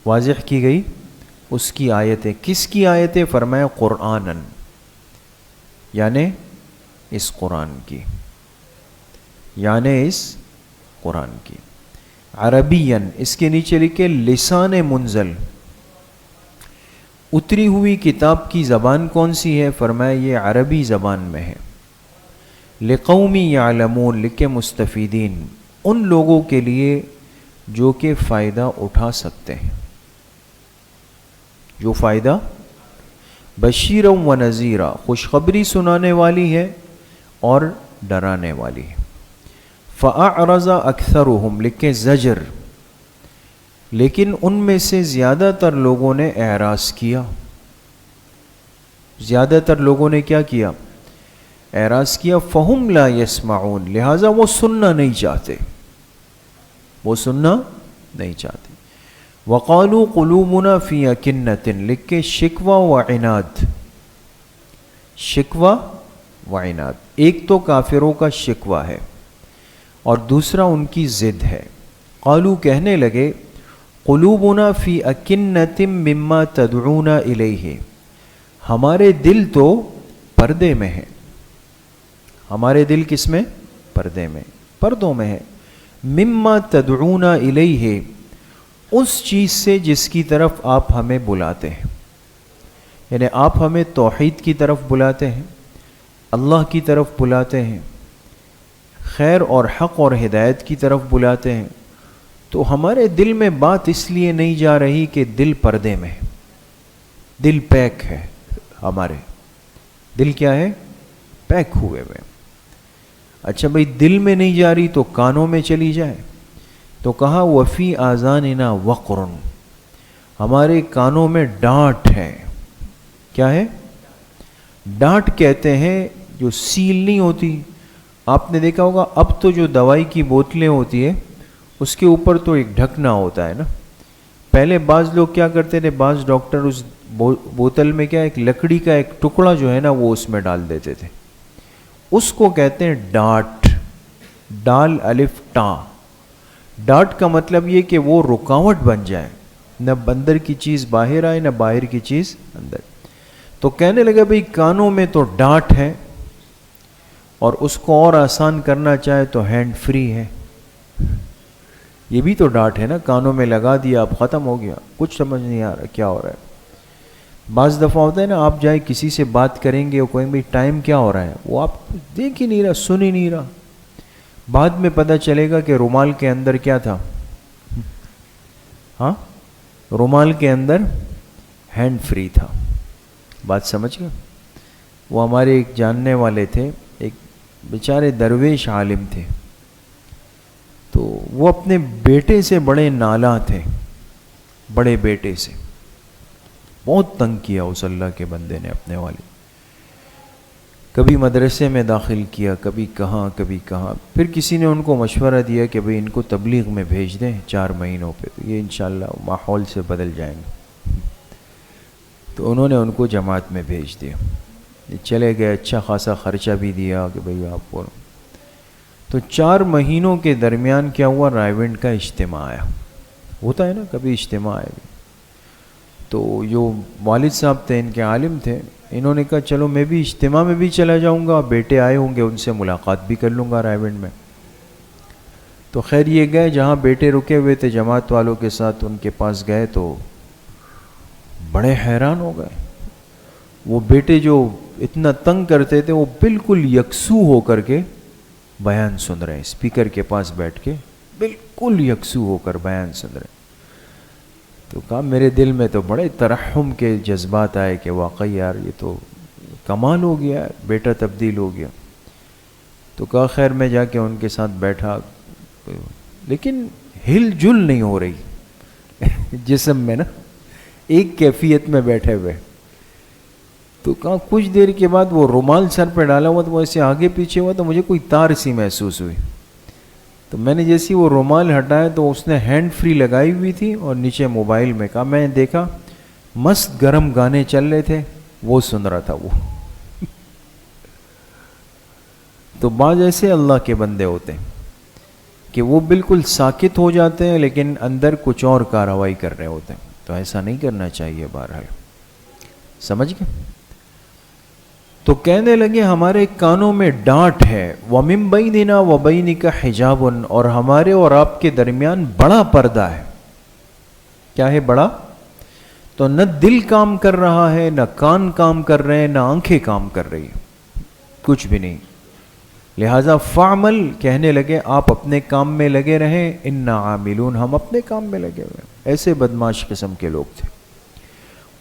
واضح کی گئی اس کی آیتیں۔ کس کی آیتیں؟ فرمایا قرآناً، یعنی اس قرآن کی، یعنی اس قرآن کی۔ عربیاً اس کے نیچے لکھے لسان منزل، اتری ہوئی کتاب کی زبان کون سی ہے؟ فرمایا یہ عربی زبان میں ہے۔ لقوم یعلمون لکھے مستفیدین، ان لوگوں کے لیے جو کہ فائدہ اٹھا سکتے ہیں، جو فائدہ، بشیرا و نذیرا خوشخبری سنانے والی ہے اور ڈرانے والی ہے۔ فأعرض اکثرهم لکھے زجر، لیکن ان میں سے زیادہ تر لوگوں نے اعراض کیا، زیادہ تر لوگوں نے کیا کیا؟ اعراض کیا۔ فہم لا یسمعون لہذا وہ سننا نہیں چاہتے، وہ سننا نہیں چاہتے۔ وقالوا قلوبنا فی اکنۃ لکھے شکوہ و عناد، شکوہ و عناد۔ ایک تو کافروں کا شکوہ ہے اور دوسرا ان کی ضد ہے۔ قالوا کہنے لگے قلوبنا فی اکنۃ مما تدعونا الیہ، ہمارے دل تو پردے میں ہیں۔ ہمارے دل کس میں؟ پردے میں، پردوں میں ہے۔ مما تدعونا الیہ اس چیز سے جس کی طرف آپ ہمیں بلاتے ہیں، یعنی آپ ہمیں توحید کی طرف بلاتے ہیں، اللہ کی طرف بلاتے ہیں، خیر اور حق اور ہدایت کی طرف بلاتے ہیں، تو ہمارے دل میں بات اس لیے نہیں جا رہی کہ دل پردے میں، دل پیک ہے، ہمارے دل کیا ہے؟ پیک ہوئے ہوئے۔ اچھا بھئی دل میں نہیں جا رہی تو کانوں میں چلی جائے، تو کہا وفی آذاننا وقر، ہمارے کانوں میں ڈانٹ ہے۔ کیا ہے؟ ڈانٹ کہتے ہیں جو سیل نہیں ہوتی، آپ نے دیکھا ہوگا اب تو جو دوائی کی بوتلیں ہوتی ہے اس کے اوپر تو ایک ڈھکنا ہوتا ہے نا، پہلے بعض لوگ کیا کرتے تھے، بعض ڈاکٹر اس بوتل میں کیا ایک لکڑی کا ایک ٹکڑا جو ہے نا وہ اس میں ڈال دیتے تھے، اس کو کہتے ہیں ڈانٹ، ڈال الف ٹا۔ ڈانٹ کا مطلب یہ کہ وہ رکاوٹ بن جائے، نہ اندر کی چیز باہر آئے نہ باہر کی چیز اندر۔ تو کہنے لگا بھئی کانوں میں تو ڈانٹ ہے، اور اس کو اور آسان کرنا چاہے تو ہینڈ فری ہے، یہ بھی تو ڈانٹ ہے نا، کانوں میں لگا دیا اب ختم ہو گیا، کچھ سمجھ نہیں آ رہا کیا ہو رہا ہے۔ بعض دفعہ ہوتا ہے نا، آپ جائے کسی سے بات کریں گے وہ کہیں بھئی ٹائم کیا ہو رہا ہے، وہ آپ دیکھ ہی نہیں رہا، سن ہی نہیں رہا، بعد میں پتہ چلے گا کہ رومال کے اندر کیا تھا، ہاں رومال کے اندر ہینڈ فری تھا۔ بات سمجھ گئے؟ وہ ہمارے ایک جاننے والے تھے، ایک بیچارے درویش عالم تھے، تو وہ اپنے بیٹے سے بڑے نالاں تھے، بڑے بیٹے سے بہت تنگ کیا اس اللہ کے بندے نے اپنے والے، کبھی مدرسے میں داخل کیا، کبھی کہاں کبھی کہاں، پھر کسی نے ان کو مشورہ دیا کہ بھئی ان کو تبلیغ میں بھیج دیں 4 مہینوں پہ، تو یہ انشاءاللہ ماحول سے بدل جائیں گے۔ تو انہوں نے ان کو جماعت میں بھیج دیا. چلے گئے, اچھا خاصا خرچہ بھی دیا کہ بھئی آپ کو. تو 4 مہینوں کے درمیان کیا ہوا, رائیونڈ کا اجتماع آیا. ہوتا ہے نا کبھی اجتماع آئے گا. تو جو والد صاحب تھے ان کے عالم تھے, انہوں نے کہا چلو میں بھی اجتماع میں بھی چلا جاؤں گا, بیٹے آئے ہوں گے ان سے ملاقات بھی کر لوں گا رائیونڈ میں. تو خیر یہ گئے جہاں بیٹے رکے ہوئے تھے جماعت والوں کے ساتھ, ان کے پاس گئے تو بڑے حیران ہو گئے. وہ بیٹے جو اتنا تنگ کرتے تھے وہ بالکل یکسو ہو کر کے بیان سن رہے ہیں, اسپیکر کے پاس بیٹھ کے بالکل یکسو ہو کر بیان سن رہے ہیں. تو کہا میرے دل میں تو بڑے ترحم کے جذبات آئے کہ واقعی یار یہ تو کمال ہو گیا, بیٹا تبدیل ہو گیا. تو کہا خیر میں جا کے ان کے ساتھ بیٹھا, لیکن ہل جل نہیں ہو رہی جسم میں نا, ایک کیفیت میں بیٹھے ہوئے. تو کہا کچھ دیر کے بعد وہ رومال سر پہ ڈالا ہوا تو وہ ایسے آگے پیچھے ہوا تو مجھے کوئی تار سی محسوس ہوئی. تو میں نے جیسی وہ رومال ہٹایا تو اس نے ہینڈ فری لگائی ہوئی تھی اور نیچے موبائل میں. کہا میں نے دیکھا مست گرم گانے چل رہے تھے, وہ سن رہا تھا وہ. تو بعض ایسے اللہ کے بندے ہوتے ہیں کہ وہ بالکل ساکت ہو جاتے ہیں لیکن اندر کچھ اور کارروائی کر رہے ہوتے ہیں. تو ایسا نہیں کرنا چاہیے. بہرحال سمجھ گئے. تو کہنے لگے ہمارے کانوں میں ڈانٹ ہے, وَمِن بَيْنِنَا وَبَيْنِكَ حِجَابٌ, اور ہمارے اور آپ کے درمیان بڑا پردہ ہے. کیا ہے بڑا؟ تو نہ دل کام کر رہا ہے, نہ کان کام کر رہے ہیں, نہ آنکھیں کام کر رہی ہیں, کچھ بھی نہیں. لہذا فعمل, کہنے لگے آپ اپنے کام میں لگے رہیں, اِنَّا عَامِلُونَ, ہم اپنے کام میں لگے ہوئے. ایسے بدماش قسم کے لوگ تھے.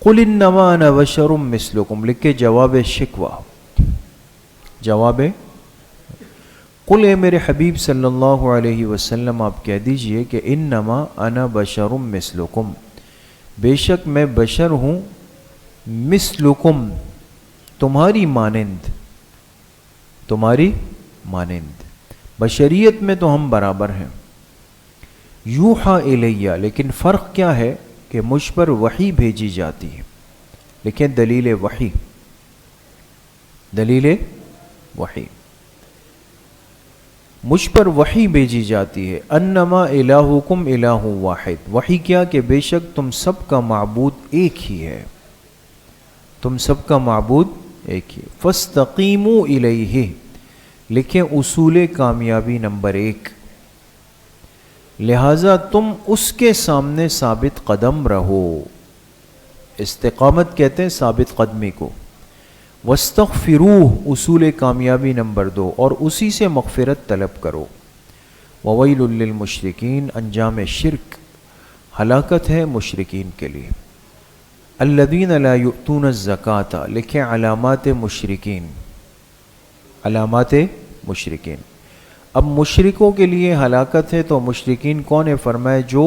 قُلْ إِنَّمَا أَنَا بَشَرٌ مِثْلُكُمْ, لکھ کے جواب شکوہ, جواب قل, اے میرے حبیب صلی اللہ علیہ وسلم آپ کہہ دیجئے کہ انما انا بشر مثلکم, بے شک میں بشر ہوں, مثلکم, تمہاری مانند, تمہاری مانند. بشریت میں تو ہم برابر ہیں. یوحا الیہ, لیکن فرق کیا ہے کہ مجھ پر وحی بھیجی جاتی ہے. لیکن دلیل وحی, دلیل وحی, مجھ پر وحی بھیجی جاتی ہے. انما الہکم الہ واحد, وحی کیا کہ بے شک تم سب کا معبود ایک ہی ہے, تم سب کا معبود ایک ہی. فاستقیموا الیہ, لکھیں اصول کامیابی نمبر 1, لہذا تم اس کے سامنے ثابت قدم رہو. استقامت کہتے ہیں ثابت قدمی کو. وَاسْتَغْفِرُوهُ, اصول کامیابی نمبر 2, اور اسی سے مغفرت طلب کرو. وَوَيْلٌ لِّلْمُشْرِكِينَ, انجام شرک ہلاکت ہے مشرکین کے لیے. الَّذِينَ لَا يُؤْتُونَ الزَّكَاةَ, لکھیں علامات مشرکین, علامات مشرکین. اب مشرکوں کے لیے ہلاکت ہے تو مشرکین کون ہے؟ فرمائے جو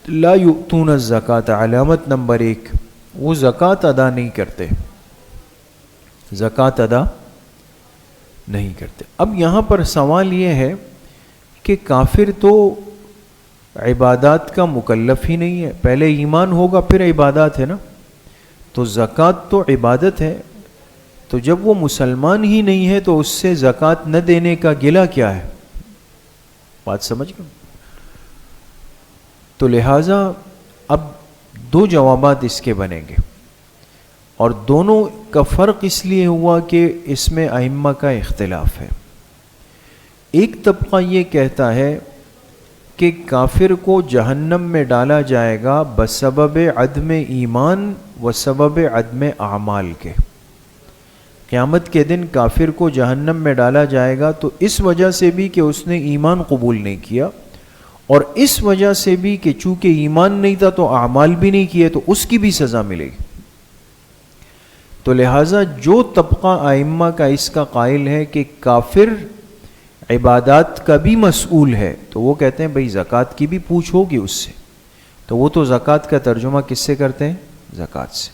لا یؤتون الزکاۃ. علامت نمبر 1, وہ زکوٰۃ ادا نہیں کرتے, زکوٰۃ ادا نہیں کرتے. اب یہاں پر سوال یہ ہے کہ کافر تو عبادات کا مکلف ہی نہیں ہے, پہلے ایمان ہوگا پھر عبادات ہے نا, تو زکوٰۃ تو عبادت ہے. تو جب وہ مسلمان ہی نہیں ہے تو اس سے زکوٰۃ نہ دینے کا گلہ کیا ہے؟ بات سمجھ گئے؟ تو لہٰذا اب 2 جوابات اس کے بنیں گے, اور دونوں کا فرق اس لیے ہوا کہ اس میں ائمہ کا اختلاف ہے. ایک طبقہ یہ کہتا ہے کہ کافر کو جہنم میں ڈالا جائے گا بسبب عدم ایمان و سبب عدم اعمال کے. قیامت کے دن کافر کو جہنم میں ڈالا جائے گا تو اس وجہ سے بھی کہ اس نے ایمان قبول نہیں کیا, اور اس وجہ سے بھی کہ چونکہ ایمان نہیں تھا تو اعمال بھی نہیں کیے, تو اس کی بھی سزا ملے گی. تو لہٰذا جو طبقہ ائمہ کا اس کا قائل ہے کہ کافر عبادات کا بھی مسئول ہے, تو وہ کہتے ہیں بھئی زکوٰۃ کی بھی پوچھ ہوگی اس سے, تو وہ تو زکوٰۃ کا ترجمہ کس سے کرتے ہیں؟ زکوٰۃ سے.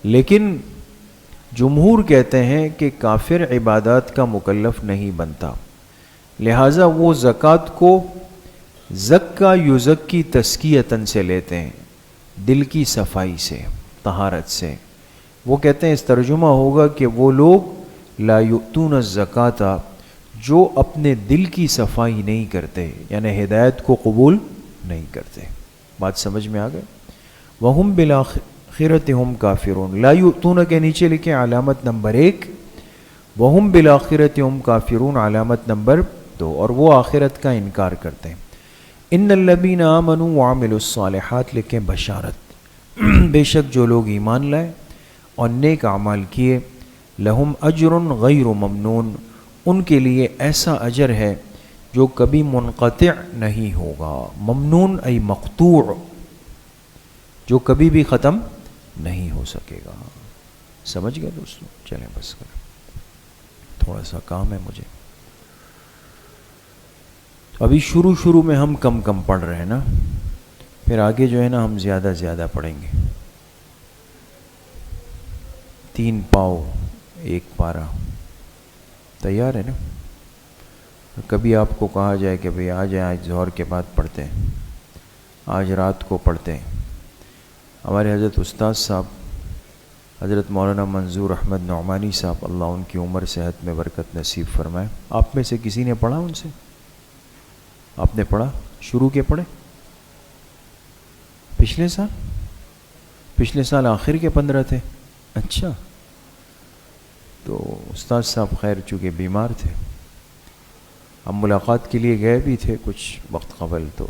لیکن جمہور کہتے ہیں کہ کافر عبادات کا مکلف نہیں بنتا, لہٰذا وہ زکوٰۃ کو زکا یزکی تزکیۃً سے لیتے ہیں. دل کی صفائی سے، طہارت سے۔ وہ کہتے ہیں اس ترجمہ ہوگا کہ وہ لوگ لا یؤتون الزکوٰۃ، جو اپنے دل کی صفائی نہیں کرتے، یعنی ہدایت کو قبول نہیں کرتے۔ بات سمجھ میں آ گئے؟ وَهُمْ بِالْآخِرَةِ هُمْ کافرون۔ لا یؤتون کے نیچے لکھیں علامت نمبر 1، وَهُمْ بِالْآخِرَةِ هُمْ کافرون علامت نمبر 2، اور وہ آخرت کا انکار کرتے ہیں۔ ان الذین آمنوا وعملوا الصالحات لکھیں بشارت، بے شک جو لوگ ایمان لائے اور نیک اعمال کیے، لہم اجر غیر ممنون، ان کے لیے ایسا اجر ہے جو کبھی منقطع نہیں ہوگا۔ ممنون ای مقطوع، جو کبھی بھی ختم نہیں ہو سکے گا۔ سمجھ گئے دوستو؟ چلیں بس کریں، تھوڑا سا کام ہے مجھے۔ ابھی شروع میں ہم کم پڑھ رہے ہیں نا، پھر آگے جو ہے نا ہم زیادہ پڑھیں گے۔ 3 پاؤ 1 پارہ، تیار ہے نا؟ کبھی آپ کو کہا جائے کہ بھئی آ جائیں، آج ظہر کے بعد پڑھتے ہیں، آج رات کو پڑھتے ہیں۔ ہمارے حضرت استاد صاحب حضرت مولانا منظور احمد نعمانی صاحب، اللہ ان کی عمر صحت میں برکت نصیب فرمائے، آپ میں سے کسی نے پڑھا ان سے؟ آپ نے پڑھا؟ شروع کے پڑھے؟ پچھلے سال آخر کے 15 تھے؟ اچھا، تو استاد صاحب خیر چونکہ بیمار تھے، ہم ملاقات کے لیے گئے بھی تھے کچھ وقت قبل، تو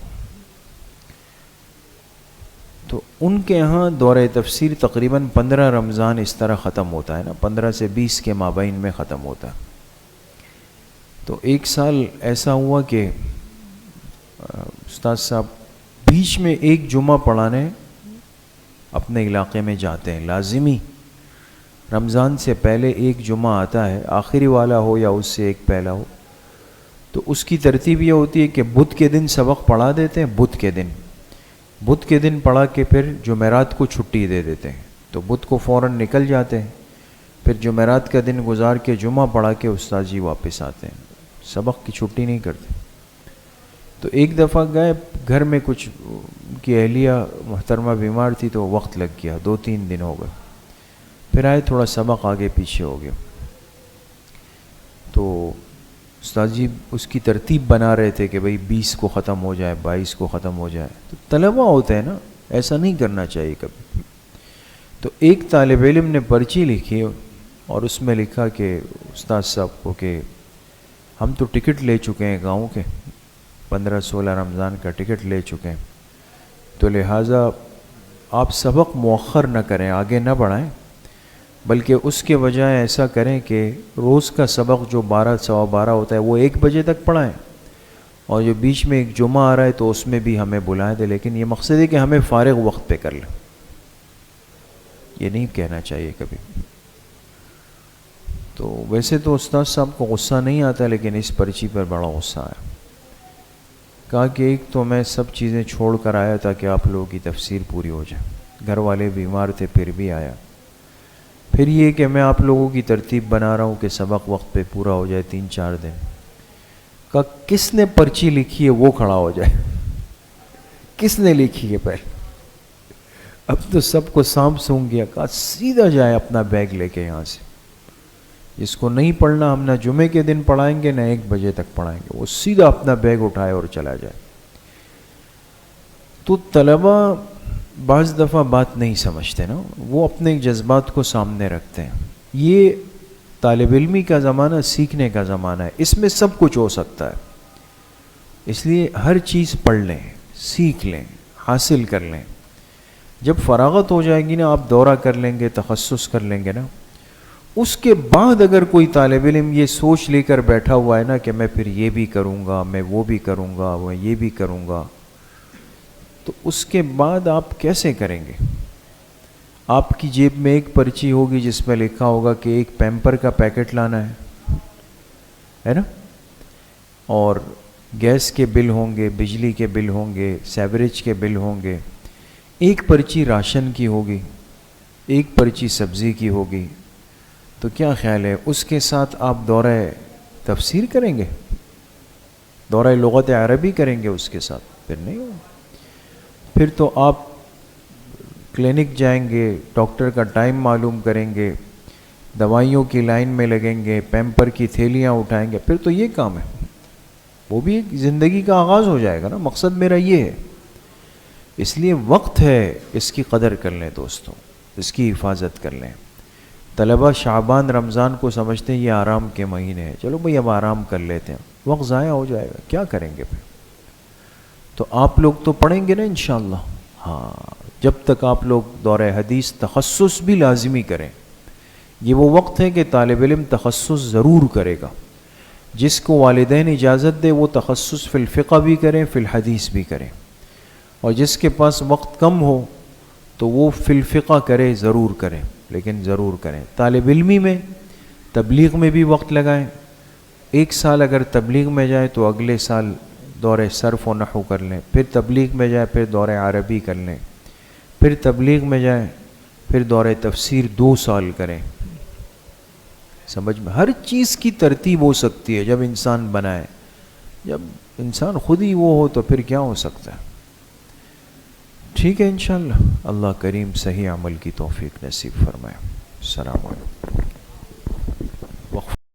ان کے ہاں دورہ تفسیر تقریباً 15 رمضان اس طرح ختم ہوتا ہے نا، 15 سے 20 کے مابین میں ختم ہوتا ہے۔ تو ایک سال ایسا ہوا کہ استاد صاحب بیچ میں ایک جمعہ پڑھانے اپنے علاقے میں جاتے ہیں، لازمی رمضان سے پہلے ایک جمعہ آتا ہے، آخری والا ہو یا اس سے ایک پہلا ہو، تو اس کی ترتیب یہ ہوتی ہے کہ بدھ کے دن سبق پڑھا دیتے ہیں، بدھ کے دن پڑھا کے پھر جمعرات کو چھٹی دے دیتے ہیں، تو بدھ کو فوراً نکل جاتے ہیں، پھر جمعرات کا دن گزار کے جمعہ پڑھا کے استاد جی واپس آتے ہیں، سبق کی چھٹی نہیں کرتے۔ تو ایک دفعہ گئے، گھر میں کچھ کی اہلیہ محترمہ بیمار تھی تو وقت لگ گیا، 2-3 دن ہو گئے، پھر آئے، تھوڑا سبق آگے پیچھے ہو گیا، تو استاد جی اس کی ترتیب بنا رہے تھے کہ بھئی 20 کو ختم ہو جائے، 22 کو ختم ہو جائے، تو طلبہ ہوتے ہیں نا، ایسا نہیں کرنا چاہیے کبھی۔ تو ایک طالب علم نے پرچی لکھی اور اس میں لکھا کہ استاد صاحب کو کہ ہم تو ٹکٹ لے چکے ہیں گاؤں کے، 15-16 رمضان کا ٹکٹ لے چکے ہیں، تو لہٰذا آپ سبق مؤخر نہ کریں، آگے نہ بڑھائیں، بلکہ اس کے بجائے ایسا کریں کہ روز کا سبق جو 12-12:15 ہوتا ہے وہ 1 بجے تک پڑھائیں، اور جو بیچ میں ایک جمعہ آ رہا ہے تو اس میں بھی ہمیں بلائیں دیں، لیکن یہ مقصد ہے کہ ہمیں فارغ وقت پہ کر لیں، یہ نہیں کہنا چاہیے کبھی۔ تو ویسے تو استاد صاحب کو غصہ نہیں آتا، لیکن اس پرچی پر بڑا غصہ آیا، کہا کہ ایک تو میں سب چیزیں چھوڑ کر آیا تھا کہ آپ لوگوں کی تفسیر پوری ہو جائے، گھر والے بیمار تھے پھر بھی آیا، پھر یہ کہ میں آپ لوگوں کی ترتیب بنا رہا ہوں کہ سبق وقت پہ پورا ہو جائے 3-4 دن۔ کہا کس نے پرچی لکھی ہے وہ کھڑا ہو جائے، کس نے لکھی ہے پہلے؟ اب تو سب کو سانپ سونگ گیا، کہا سیدھا جائے اپنا بیگ لے کے یہاں سے، جس کو نہیں پڑھنا ہم نہ جمعے کے دن پڑھائیں گے نہ 1 بجے تک پڑھائیں گے، وہ سیدھا اپنا بیگ اٹھائے اور چلا جائے۔ تو طلبہ بعض دفعہ بات نہیں سمجھتے نا، وہ اپنے جذبات کو سامنے رکھتے ہیں۔ یہ طالب علمی کا زمانہ سیکھنے کا زمانہ ہے، اس میں سب کچھ ہو سکتا ہے، اس لیے ہر چیز پڑھ لیں، سیکھ لیں، حاصل کر لیں۔ جب فراغت ہو جائے گی نا، آپ دورہ کر لیں گے، تخصص کر لیں گے نا، اس کے بعد اگر کوئی طالب علم یہ سوچ لے کر بیٹھا ہوا ہے نا کہ میں پھر یہ بھی کروں گا، میں وہ بھی کروں گا، میں یہ بھی کروں گا، تو اس کے بعد آپ کیسے کریں گے؟ آپ کی جیب میں ایک پرچی ہوگی جس میں لکھا ہوگا کہ 1 پیمپر کا پیکٹ لانا ہے نا، اور گیس کے بل ہوں گے، بجلی کے بل ہوں گے، سیوریج کے بل ہوں گے، ایک پرچی راشن کی ہوگی، ایک پرچی سبزی کی ہوگی، تو کیا خیال ہے اس کے ساتھ آپ دورہ تفسیر کریں گے، دورہ لغت عربی کریں گے اس کے ساتھ؟ پھر نہیں ہوگا، پھر تو آپ کلینک جائیں گے، ڈاکٹر کا ٹائم معلوم کریں گے، دوائیوں کی لائن میں لگیں گے، پیمپر کی تھیلیاں اٹھائیں گے، پھر تو یہ کام ہے، وہ بھی ایک زندگی کا آغاز ہو جائے گا نا. مقصد میرا یہ ہے. اس لیے وقت ہے، اس کی قدر کر لیں دوستوں، اس کی حفاظت کر لیں. طلبہ شعبان رمضان کو سمجھتے ہیں یہ آرام کے مہینے ہیں، چلو بھئی اب آرام کر لیتے ہیں، وقت ضائع ہو جائے گا، کیا کریں گے پھر؟ تو آپ لوگ تو پڑھیں گے نا انشاءاللہ. ہاں، جب تک آپ لوگ دورہ حدیث تخصص بھی لازمی کریں. یہ وہ وقت ہے کہ طالب علم تخصص ضرور کرے گا. جس کو والدین اجازت دے وہ تخصص فی الفقہ بھی کریں، فی الحدیث بھی کریں. اور جس کے پاس وقت کم ہو تو وہ فی الفقہ کرے، ضرور کریں، لیکن ضرور کریں. طالب علمی میں تبلیغ میں بھی وقت لگائیں. 1 سال اگر تبلیغ میں جائے تو اگلے سال دورہ صرف و نحو کر لیں، پھر تبلیغ میں جائے پھر دورہ عربی کر لیں، پھر تبلیغ میں جائیں پھر دورہ تفسیر 2 سال کریں. سمجھ میں ہر چیز کی ترتیب ہو سکتی ہے جب انسان بنائے. جب انسان خود ہی وہ ہو تو پھر کیا ہو سکتا ہے. ٹھیک ہے انشاءاللہ. اللہ کریم صحیح عمل کی توفیق نصیب فرمائے. السلام علیکم.